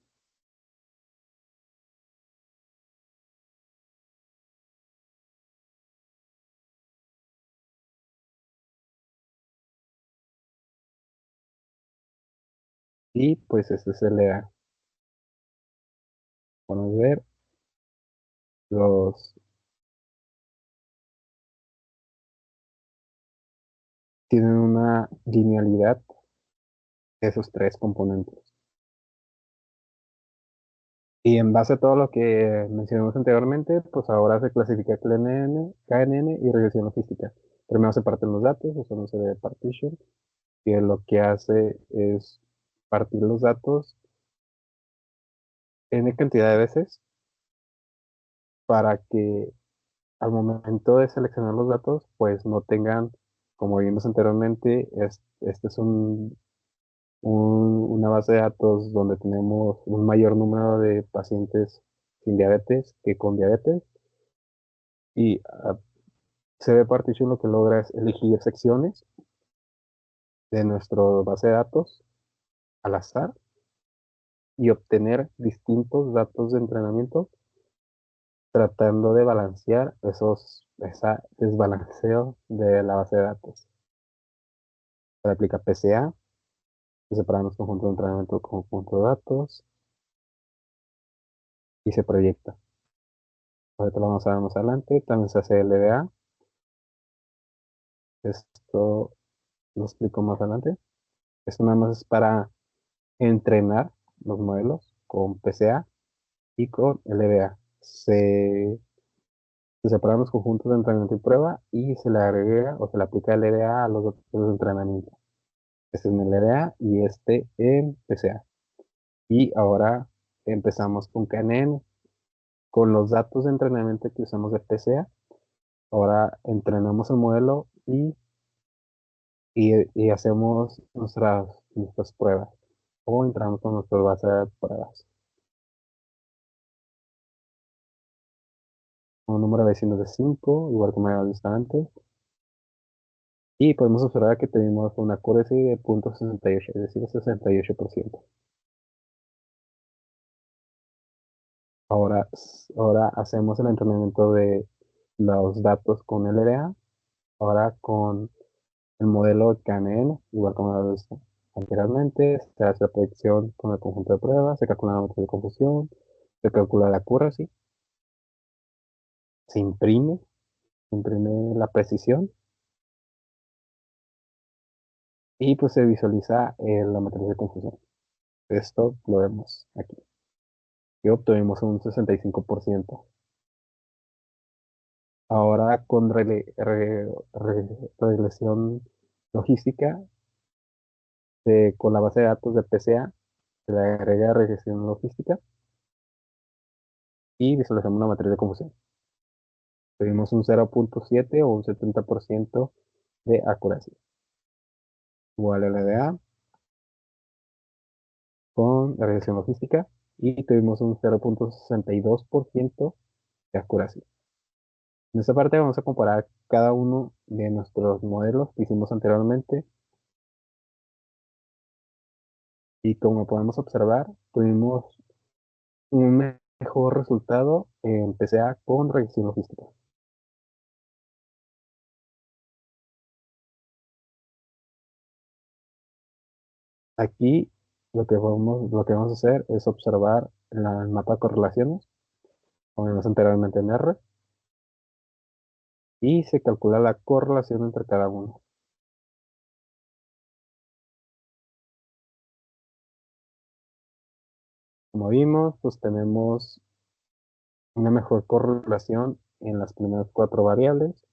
y pues este es el EA. Podemos ver los, tienen una linealidad de esos tres componentes. Y en base a todo lo que mencionamos anteriormente, pues ahora se clasifica KNN y regresión logística. Primero se parten los datos, usándose de partition, que lo que hace es partir los datos n cantidad de veces para que al momento de seleccionar los datos, pues no tengan, como vimos anteriormente, este es una base de datos donde tenemos un mayor número de pacientes sin diabetes que con diabetes. Y CB Partition lo que logra es elegir secciones de nuestra base de datos al azar y obtener distintos datos de entrenamiento tratando de balancear ese desbalanceo de la base de datos. Se aplica PCA, se separamos conjunto de entrenamiento con conjunto de datos y se proyecta. Ahorita lo vamos a ver más adelante. También se hace LDA. Esto lo explico más adelante. Esto nada más es para entrenar los modelos con PCA y con LDA. Se separan los conjuntos de entrenamiento y prueba y se le agrega o se le aplica LDA a los datos de entrenamiento. Este en LDA y este en PCA. Y ahora empezamos con KNN. Con los datos de entrenamiento que usamos de PCA, ahora entrenamos el modelo y hacemos nuestras pruebas o entramos con nuestra base de pruebas. Un número de vecinos de 5, igual como habíamos visto antes. Y podemos observar que tenemos una accuracy de 0.68, es decir, 68%. Ahora, ahora hacemos el entrenamiento de los datos con LRA, ahora con el modelo KNN, igual como lo visto anteriormente. Se hace la predicción con el conjunto de pruebas, se calcula la matriz de confusión, se calcula la accuracy, se imprime la precisión y pues se visualiza la matriz de confusión. Esto lo vemos aquí. Y obtuvimos un 65%. Ahora con regresión logística, con la base de datos de PCA, se le agrega regresión logística y visualizamos una matriz de confusión. Tuvimos un 0.7 o un 70% de accuracy. Igual LDA con regresión logística y tuvimos un 0.62% de accuracy. En esta parte vamos a comparar cada uno de nuestros modelos que hicimos anteriormente y como podemos observar, tuvimos un mejor resultado en PCA con regresión logística. Aquí lo que vamos a hacer es observar el mapa de correlaciones, como vimos anteriormente en R, y se calcula la correlación entre cada uno. Como vimos, pues tenemos una mejor correlación en las primeras 4 variables.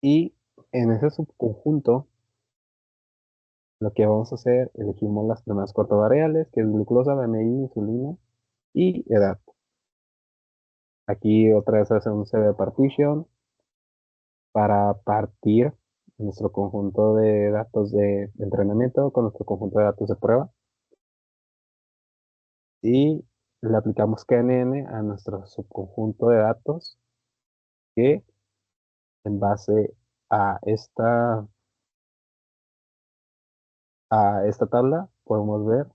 Y en ese subconjunto, lo que vamos a hacer, elegimos las primeras 4 variables, que es glucosa, BMI, insulina y edad. Aquí otra vez hacemos un CV partition para partir nuestro conjunto de datos de entrenamiento con nuestro conjunto de datos de prueba. Y le aplicamos KNN a nuestro subconjunto de datos que en base a esta tabla podemos ver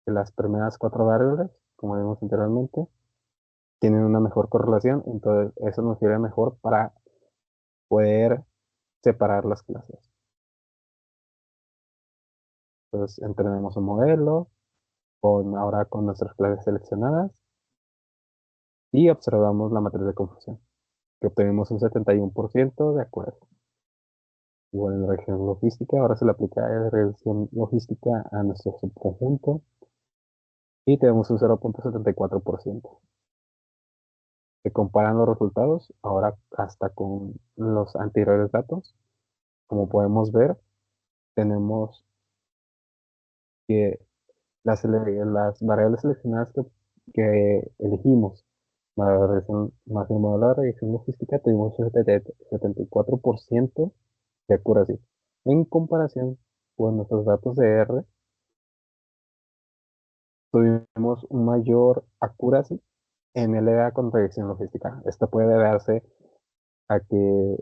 que las primeras 4 variables, como vimos anteriormente, tienen una mejor correlación, entonces eso nos sirve mejor para poder separar las clases. Entonces entrenamos un modelo, ahora con nuestras clases seleccionadas, y observamos la matriz de confusión, que obtenemos un 71% de acuerdo. Igual en la regresión logística, ahora se le aplica la regresión logística a nuestro subconjunto y tenemos un 0.74%. Se comparan los resultados, ahora hasta con los anteriores datos. Como podemos ver, tenemos que las variables seleccionadas que elegimos para la regresión, más el modelo de regresión logística, tuvimos un 74% de accuracy. En comparación con nuestros datos de R, tuvimos un mayor accuracy en LDA con regresión logística. Esto puede deberse a que,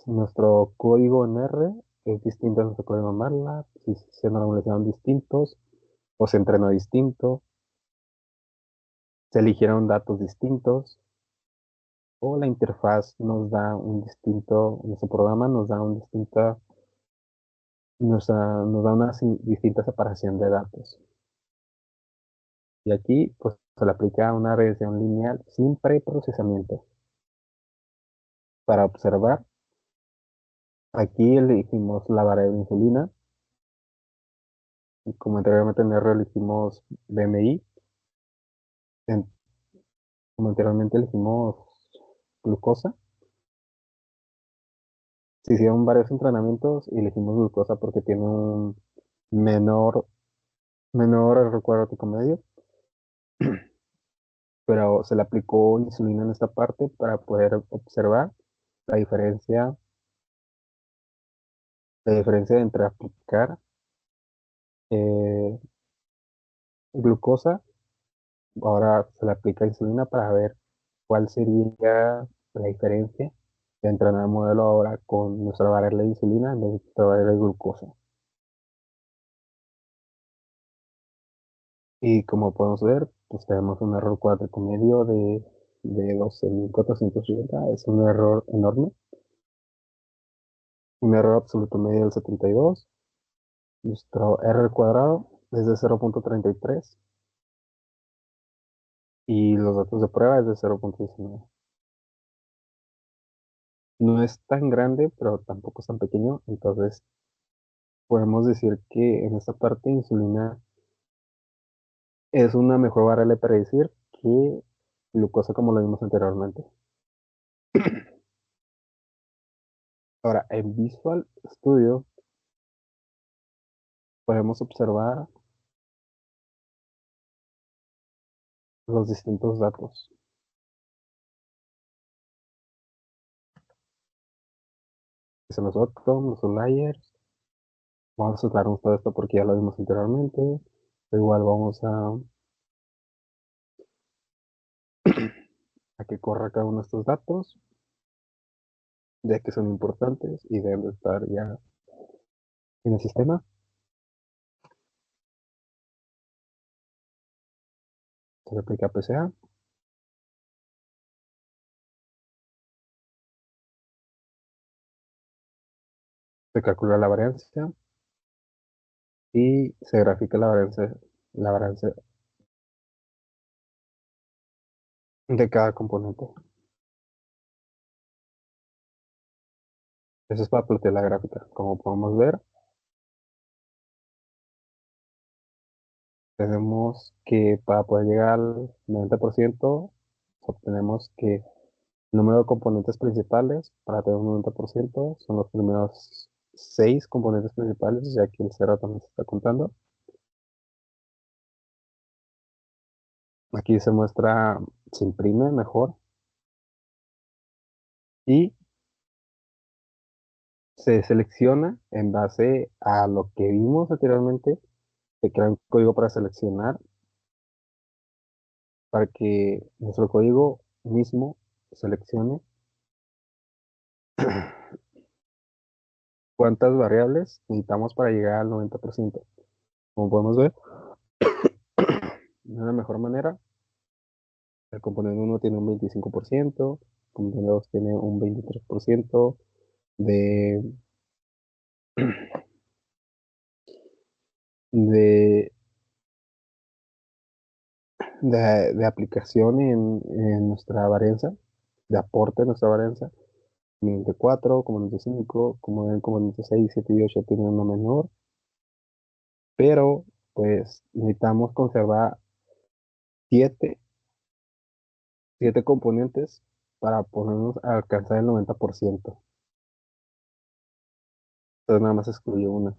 nuestro código en R es distinto a nuestro código en MATLAB, si se normalizaron distintos o se entrenó distinto, se eligieron datos distintos o la interfaz nos da un distinto, nuestro programa nos da un distinta, nos da una distinta separación de datos. Y aquí pues se le aplica una regresión lineal sin preprocesamiento. Para observar, aquí elegimos la variable insulina y como anteriormente en R elegimos BMI, como anteriormente elegimos glucosa. Se hicieron varios entrenamientos y elegimos glucosa porque tiene un menor, menor error cuadrático medio, pero se le aplicó insulina en esta parte para poder observar la diferencia, entre aplicar eh, glucosa, ahora se le aplica insulina para ver cuál sería la diferencia de entrenar el modelo ahora con nuestra variable de insulina en vez de nuestra variable de glucosa. Y como podemos ver, pues tenemos un error cuadrático medio de 12.480. Es un error enorme. Un error absoluto medio del 72. Nuestro R cuadrado es de 0.33 y los datos de prueba es de 0.19. No es tan grande, pero tampoco es tan pequeño. Entonces podemos decir que en esta parte insulina es una mejor variable para decir que glucosa como lo vimos anteriormente. Ahora, en Visual Studio podemos observar los distintos datos. Son los outcomes, los outliers. Vamos a usarnos todo esto porque ya lo vimos anteriormente. Igual vamos a que corra cada uno de estos datos, ya que son importantes y deben de estar ya en el sistema. Se aplica PCA. Se calcula la varianza y se grafica la varianza de cada componente. Eso es para plantear la gráfica. Como podemos ver, tenemos que para poder llegar al 90%, obtenemos que el número de componentes principales para tener un 90% son los primeros 6 componentes principales, ya que el 0 también se está contando. Aquí se muestra, se imprime mejor y se selecciona en base a lo que vimos anteriormente. Se crea un código para seleccionar para que nuestro código mismo seleccione ¿Cuántas variables necesitamos para llegar al 90%? Como podemos ver, de una mejor manera, el componente uno tiene un 25%, el componente 2 tiene un 23% de, de, de aplicación en nuestra varianza, de aporte en nuestra varianza. Componente 4, componente 5, componente 6, 7 y 8 tienen una menor, pero pues necesitamos conservar 7 componentes para ponernos a alcanzar el 90%. Entonces nada más excluye una.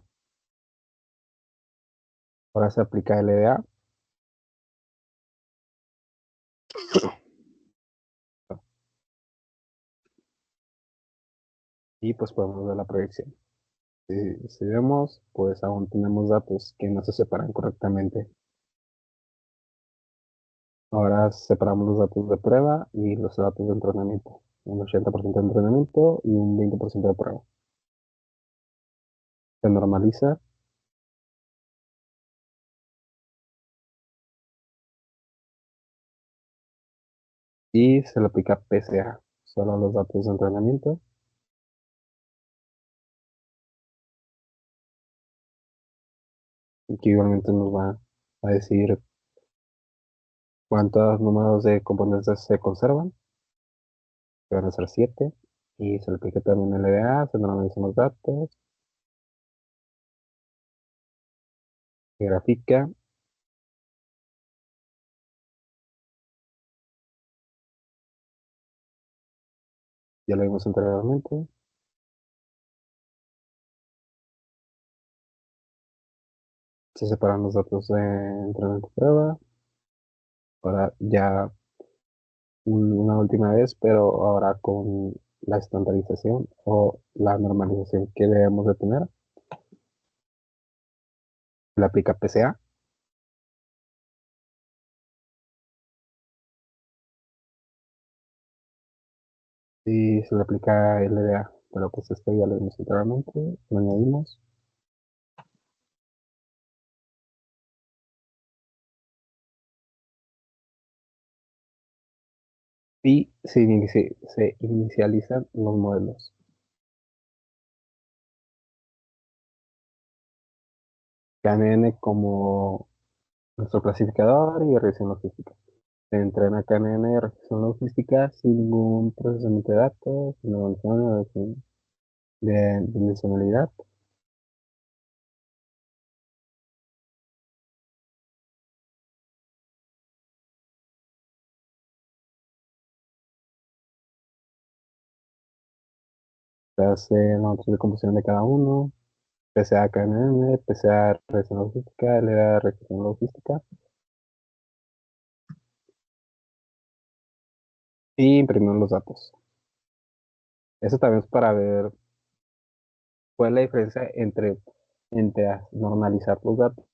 Ahora se aplica LDA y pues podemos ver la proyección. Si vemos, pues aún tenemos datos que no se separan correctamente. Ahora separamos los datos de prueba y los datos de entrenamiento. Un 80% de entrenamiento y un 20% de prueba. Se normaliza y se le aplica PCA, solo a los datos de entrenamiento. Y que igualmente nos va a decir cuántos números de componentes se conservan, que van a ser 7. Y se le aplica también LDA, se normalizan los datos, se grafica. Ya lo vimos anteriormente. Se separan los datos de entrenamiento y prueba. Ahora ya una última vez, pero ahora con la estandarización o la normalización que debemos de tener. Le aplica PCA y se le aplica LDA, pero pues esto ya lo vimos anteriormente, lo añadimos. Y se inicializan los modelos. KNN como nuestro clasificador y regresión logística. Se entrena KNN de regresión logística sin ningún procesamiento de datos, sin evaluación de dimensionalidad. Se hace la matriz de composición de cada uno, PCA KNN, PCA regresión logística, LDA regresión logística, y imprimimos los datos. Eso también es para ver cuál es la diferencia entre normalizar los datos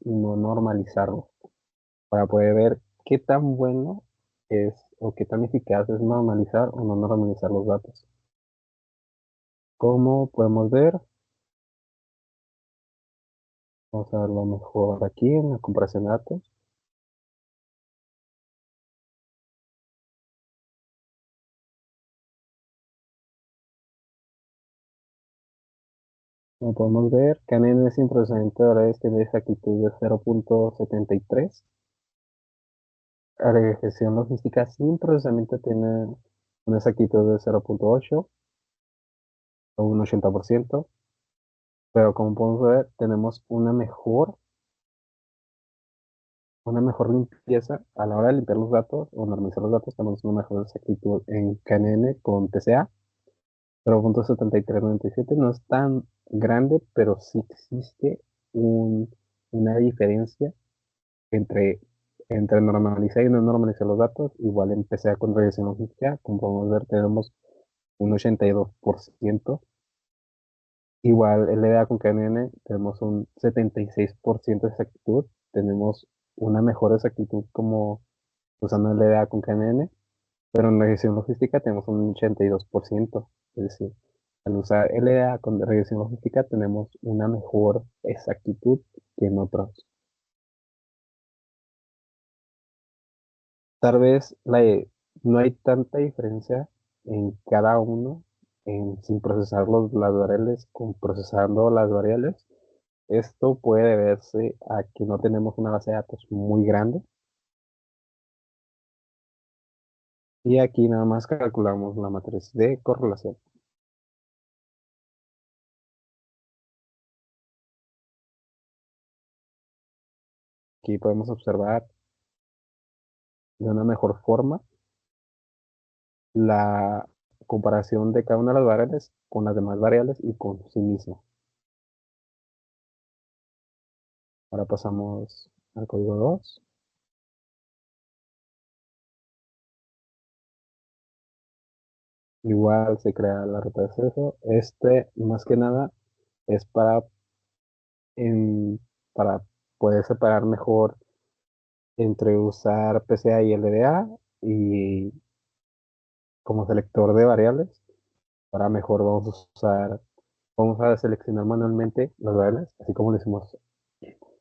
y no normalizarlos, para poder ver qué tan bueno es o qué tan eficaz es normalizar o no normalizar los datos. Como podemos ver, vamos a verlo mejor aquí en la comparación de datos. Como podemos ver, KNN sin procesamiento de redes tiene exactitud de 0.73. Regresión logística sin procesamiento tiene una exactitud de 0.8 o un 80%. Pero como podemos ver, tenemos una mejor limpieza a la hora de limpiar los datos o normalizar los datos. Tenemos una mejor exactitud en KNN con TCA. 0.7397 no es tan grande, pero sí existe una diferencia entre, entre normalizar y no normalizar los datos. Igual en PCA con regresión logística, como podemos ver, tenemos un 82%. Igual LDA con KNN tenemos un 76% de exactitud. Tenemos una mejor exactitud como usando LDA con KNN, pero en la gestión logística tenemos un 82%. Es decir, Al usar LDA con regresión logística tenemos una mejor exactitud que en otros. Tal vez no hay tanta diferencia en cada uno sin procesar las variables con procesando las variables. Esto puede deberse a que no tenemos una base de datos muy grande y aquí nada más calculamos la matriz de correlación. Aquí podemos observar de una mejor forma la comparación de cada una de las variables con las demás variables y con sí misma. Ahora pasamos al código 2. Igual se crea la ruta de acceso. Este, más que nada, es para poder separar mejor entre usar PCA y LDA y como selector de variables. Para mejor vamos a seleccionar manualmente las variables, así como lo hicimos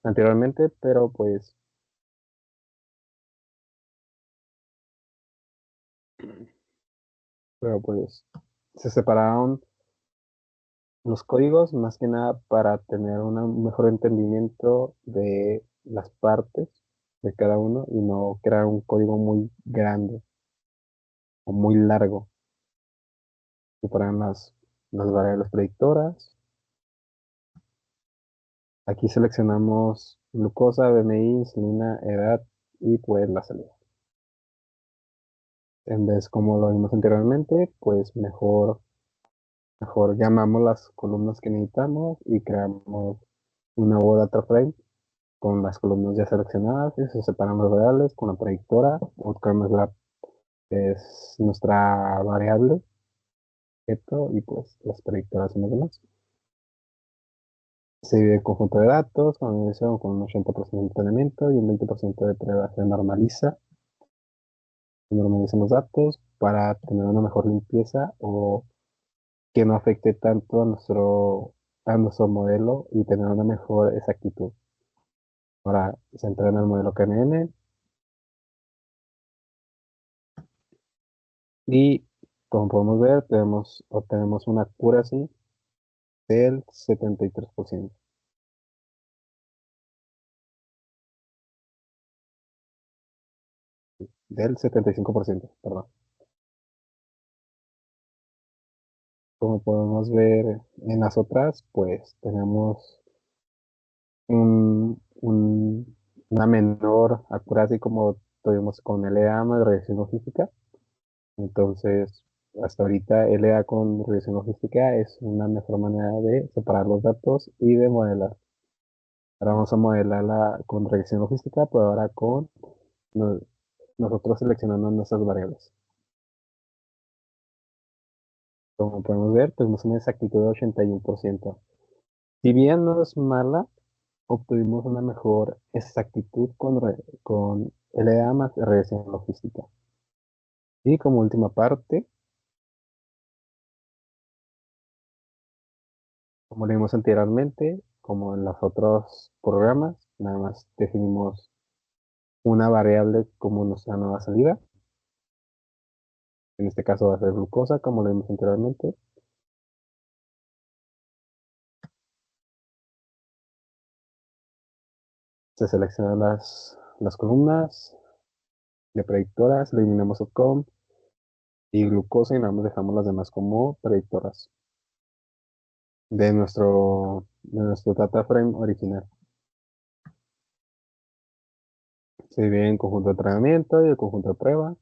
anteriormente, pero pues se separaron los códigos más que nada para tener un mejor entendimiento de las partes de cada uno y no crear un código muy grande o muy largo. Separan las variables predictoras. Aquí seleccionamos glucosa, BMI, insulina, edad y pues la salida. En vez como lo vimos anteriormente, pues mejor llamamos las columnas que necesitamos y creamos un nuevo data frame con las columnas ya seleccionadas y se separan las variables con la predictora. Buscamos es nuestra variable objeto y pues las predictoras son las demás. Se divide el conjunto de datos con un 80% de entrenamiento y un 20% de prueba. Se normalizan los datos para tener una mejor limpieza o que no afecte tanto a nuestro modelo y tener una mejor exactitud. Ahora se entrena el modelo KNN y como podemos ver obtenemos una accuracy del 73%, del 75%, perdón. Como podemos ver en las otras, pues tenemos una menor accuracy como tuvimos con LA más regresión logística. Entonces, hasta ahorita LA con regresión logística es una mejor manera de separar los datos y de modelar. Ahora vamos a modelarla con regresión logística, pero ahora con no- nosotros seleccionando nuestras variables. Como podemos ver, tenemos una exactitud de 81%. Si bien no es mala, obtuvimos una mejor exactitud con LA más regresión logística. Y como última parte, como le vimos anteriormente, como en los otros programas, nada más definimos una variable como nuestra nueva salida. En este caso va a ser glucosa, como lo vimos anteriormente. Se seleccionan las columnas de predictoras, eliminamos outcome y glucosa y nada más dejamos las demás como predictoras de nuestro data frame original. Se divide en conjunto de entrenamiento y el conjunto de prueba.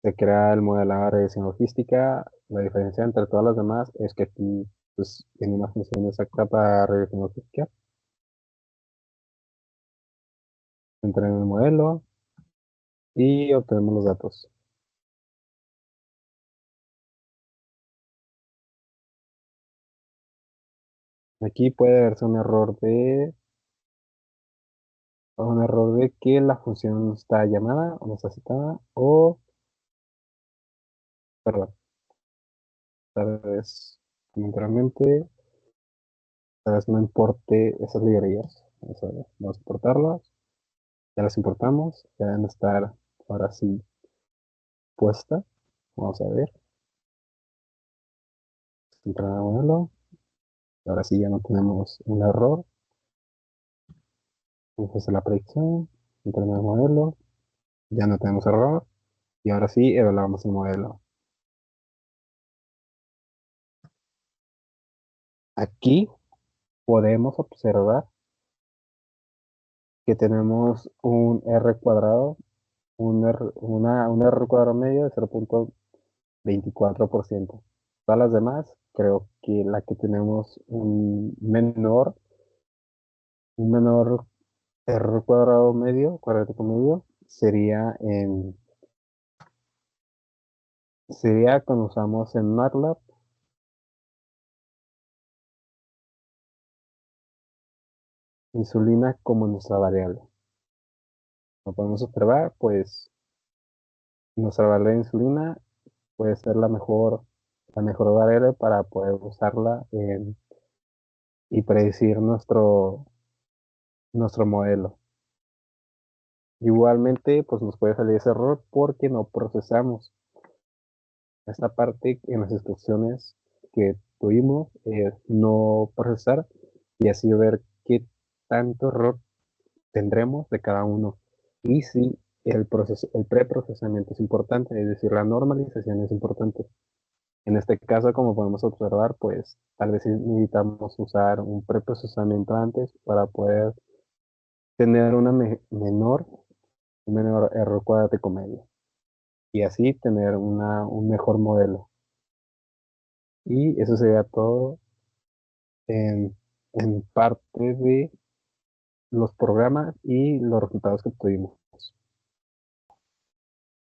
Se crea el modelado de regresión logística. La diferencia entre todas las demás es que aquí pues, tiene una función exacta para regresión logística. Se entrena el modelo y obtenemos los datos. Aquí puede verse un error de que la función no está llamada o no está citada o, perdón, tal vez. literalmente, tal vez no importe esas librerías. Vamos a importarlas, ya las importamos, ya deben estar ahora sí puestas. Vamos a ver, entrar al modelo, ahora sí ya no tenemos un error. Vamos a hacer la predicción, entrar al modelo, ya no tenemos error, y ahora sí evaluamos el modelo. Aquí podemos observar que tenemos un R cuadrado, un R cuadrado medio de 0.24%. Todas las demás, creo que la que tenemos un menor R cuadrado medio, cuadrático medio, sería cuando usamos en MATLAB insulina como nuestra variable. Como podemos observar, pues nuestra variable de insulina puede ser la mejor variable para poder usarla y predecir nuestro modelo. Igualmente, pues nos puede salir ese error porque no procesamos. Esta parte en las instrucciones que tuvimos es no procesar y así ver qué tanto error tendremos de cada uno. Y si el preprocesamiento es importante, es decir, la normalización es importante. En este caso, como podemos observar, pues tal vez sí necesitamos usar un preprocesamiento antes para poder tener un menor error cuadrático medio y así tener un mejor modelo. Y eso sería todo en, en parte de los programas y los resultados que tuvimos.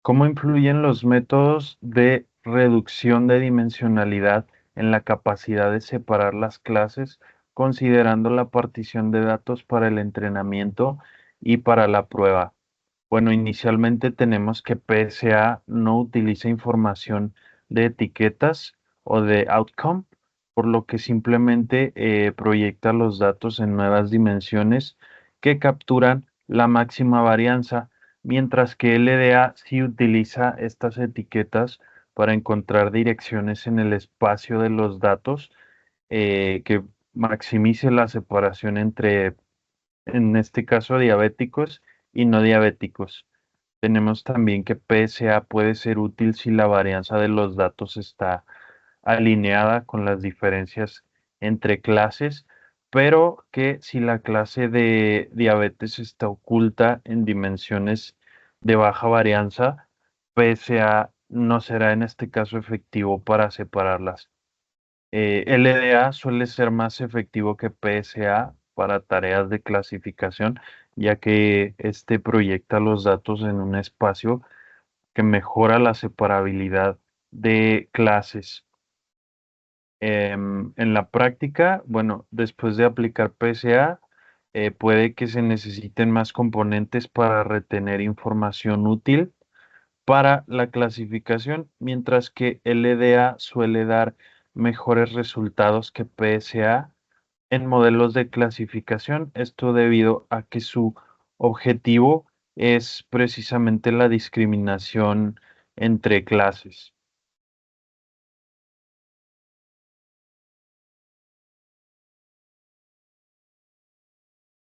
¿Cómo influyen los métodos de reducción de dimensionalidad en la capacidad de separar las clases, considerando la partición de datos para el entrenamiento y para la prueba? Bueno, inicialmente tenemos que PSA no utiliza información de etiquetas o de outcome, por lo que simplemente proyecta los datos en nuevas dimensiones que capturan la máxima varianza, mientras que LDA sí utiliza estas etiquetas para encontrar direcciones en el espacio de los datos que maximice la separación entre, en este caso, diabéticos y no diabéticos. Tenemos también que PSA puede ser útil si la varianza de los datos está alineada con las diferencias entre clases, pero que si la clase de diabetes está oculta en dimensiones de baja varianza, PSA no será en este caso efectivo para separarlas. LDA suele ser más efectivo que PSA para tareas de clasificación, ya que este proyecta los datos en un espacio que mejora la separabilidad de clases. En la práctica, bueno, después de aplicar PSA, puede que se necesiten más componentes para retener información útil para la clasificación, mientras que LDA suele dar mejores resultados que PSA en modelos de clasificación. Esto debido a que su objetivo es precisamente la discriminación entre clases.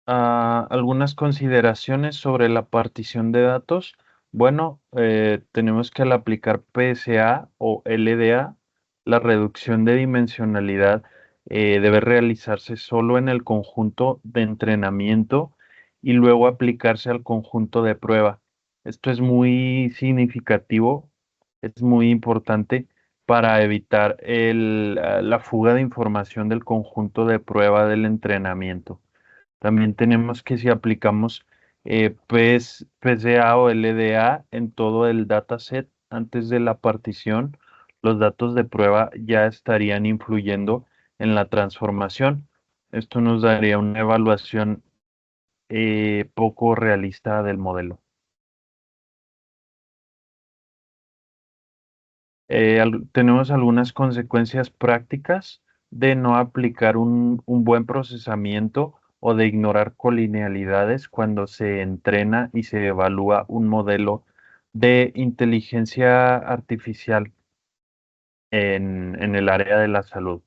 Algunas consideraciones sobre la partición de datos. Bueno, tenemos que al aplicar PSA o LDA, la reducción de dimensionalidad debe realizarse solo en el conjunto de entrenamiento y luego aplicarse al conjunto de prueba. Esto es muy significativo, es muy importante para evitar la fuga de información del conjunto de prueba del entrenamiento. También tenemos que si aplicamos PSA o LDA en todo el dataset antes de la partición, los datos de prueba ya estarían influyendo en la transformación. Esto nos daría una evaluación poco realista del modelo. Tenemos algunas consecuencias prácticas de no aplicar un buen procesamiento o de ignorar colinealidades cuando se entrena y se evalúa un modelo de inteligencia artificial en el área de la salud.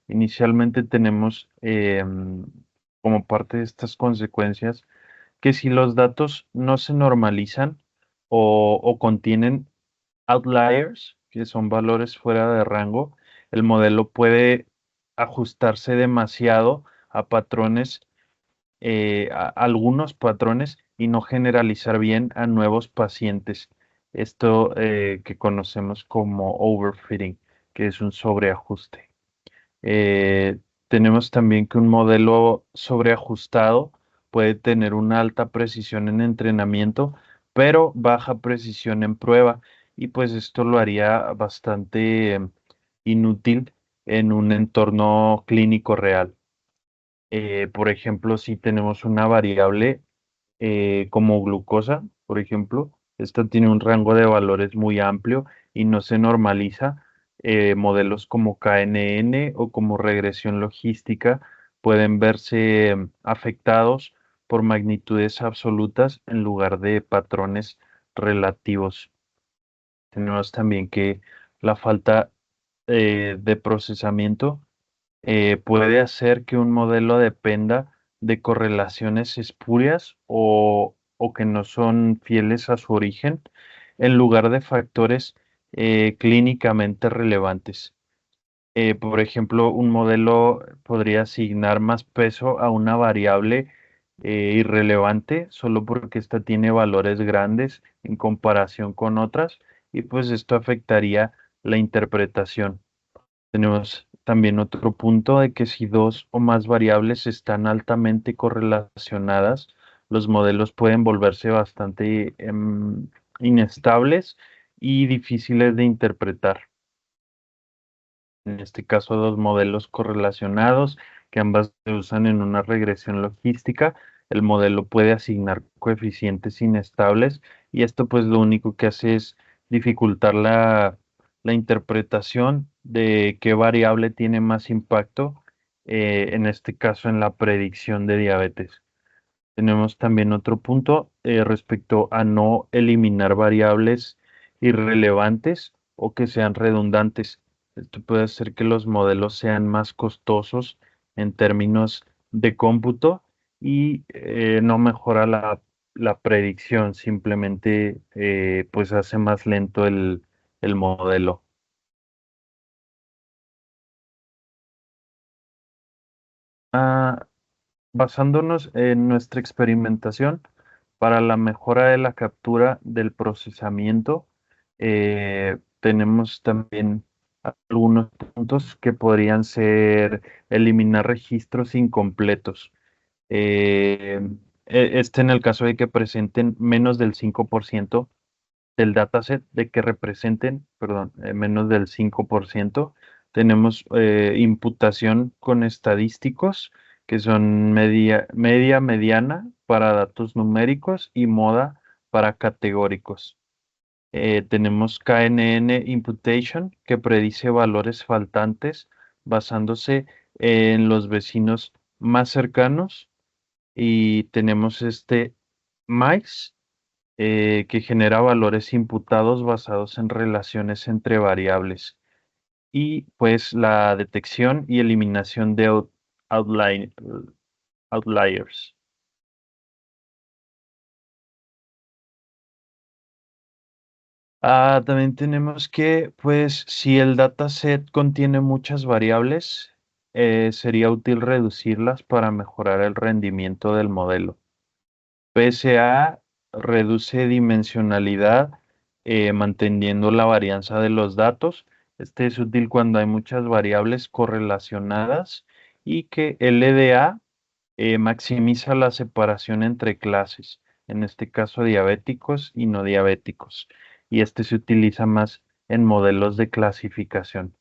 Inicialmente tenemos como parte de estas consecuencias que si los datos no se normalizan o contienen outliers, que son valores fuera de rango, el modelo puede ajustarse demasiado a patrones, a algunos patrones y no generalizar bien a nuevos pacientes. Esto que conocemos como overfitting, que es un sobreajuste. Eh, Tenemos también que un modelo sobreajustado puede tener una alta precisión en entrenamiento, pero baja precisión en prueba, y pues esto lo haría bastante inútil en un entorno clínico real. Por ejemplo, si tenemos una variable como glucosa, por ejemplo, esta tiene un rango de valores muy amplio y no se normaliza. Modelos como KNN o como regresión logística pueden verse afectados por magnitudes absolutas en lugar de patrones relativos. Tenemos también que la falta de procesamiento puede hacer que un modelo dependa de correlaciones espurias o que no son fieles a su origen, en lugar de factores clínicamente relevantes. Por ejemplo, un modelo podría asignar más peso a una variable irrelevante solo porque ésta tiene valores grandes en comparación con otras, y pues esto afectaría la interpretación. Tenemos también otro punto de que si dos o más variables están altamente correlacionadas, los modelos pueden volverse bastante inestables y difíciles de interpretar. En este caso, dos modelos correlacionados que ambas se usan en una regresión logística, el modelo puede asignar coeficientes inestables, y esto pues lo único que hace es dificultar la interpretación de qué variable tiene más impacto, en este caso en la predicción de diabetes. Tenemos también otro punto respecto a no eliminar variables irrelevantes o que sean redundantes. Esto puede hacer que los modelos sean más costosos en términos de cómputo y no mejora la predicción, simplemente pues hace más lento el modelo. Ah, Basándonos en nuestra experimentación para la mejora de la captura del procesamiento, tenemos también algunos puntos que podrían ser eliminar registros incompletos. Eh, este en el caso de que presenten menos del 5% del dataset, de que representen, perdón, menos del 5%. Tenemos imputación con estadísticos, que son mediana para datos numéricos y moda para categóricos. Tenemos KNN Imputation, que predice valores faltantes basándose en los vecinos más cercanos. Y tenemos este MICE, que genera valores imputados basados en relaciones entre variables, y pues la detección y eliminación de outliers. También tenemos que, pues, si el dataset contiene muchas variables, sería útil reducirlas para mejorar el rendimiento del modelo. PSA reduce dimensionalidad, manteniendo la varianza de los datos. Este es útil cuando hay muchas variables correlacionadas, y que LDA maximiza la separación entre clases, en este caso diabéticos y no diabéticos, y este se utiliza más en modelos de clasificación.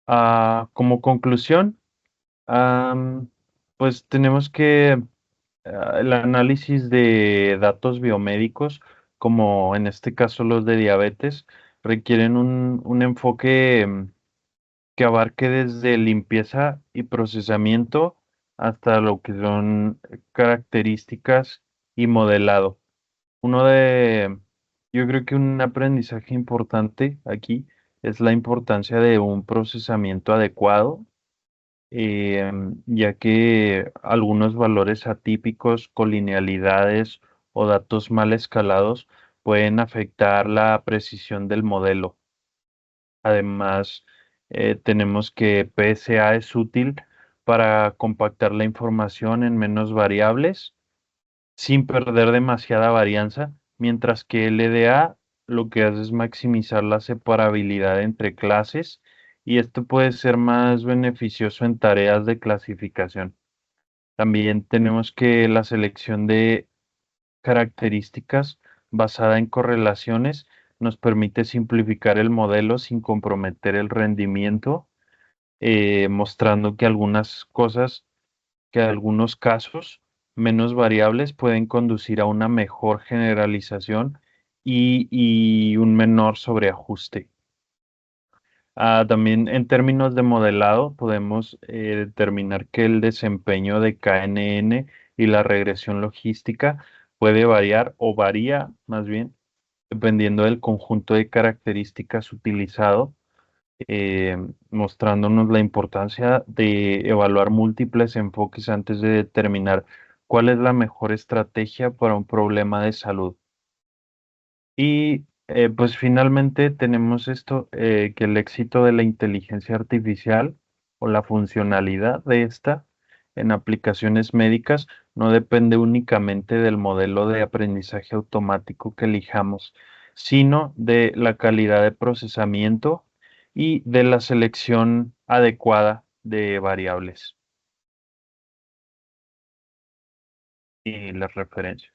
Como conclusión, pues tenemos que el análisis de datos biomédicos como en este caso los de diabetes, requieren un enfoque que abarque desde limpieza y procesamiento hasta lo que son características y modelado. Uno de, yo creo que un aprendizaje importante aquí es la importancia de un procesamiento adecuado, ya que algunos valores atípicos, colinealidades o datos mal escalados pueden afectar la precisión del modelo. Además, tenemos que PSA es útil para compactar la información en menos variables sin perder demasiada varianza, mientras que LDA lo que hace es maximizar la separabilidad entre clases y esto puede ser más beneficioso en tareas de clasificación. También tenemos que la selección de características basada en correlaciones nos permite simplificar el modelo sin comprometer el rendimiento, mostrando que algunas cosas, que algunos casos menos variables pueden conducir a una mejor generalización y un menor sobreajuste. También en términos de modelado podemos determinar que el desempeño de KNN y la regresión logística puede variar o varía más bien dependiendo del conjunto de características utilizado, mostrándonos la importancia de evaluar múltiples enfoques antes de determinar cuál es la mejor estrategia para un problema de salud. Y pues finalmente tenemos esto, que el éxito de la inteligencia artificial o la funcionalidad de esta en aplicaciones médicas no depende únicamente del modelo de aprendizaje automático que elijamos, sino de la calidad de procesamiento y de la selección adecuada de variables y las referencias.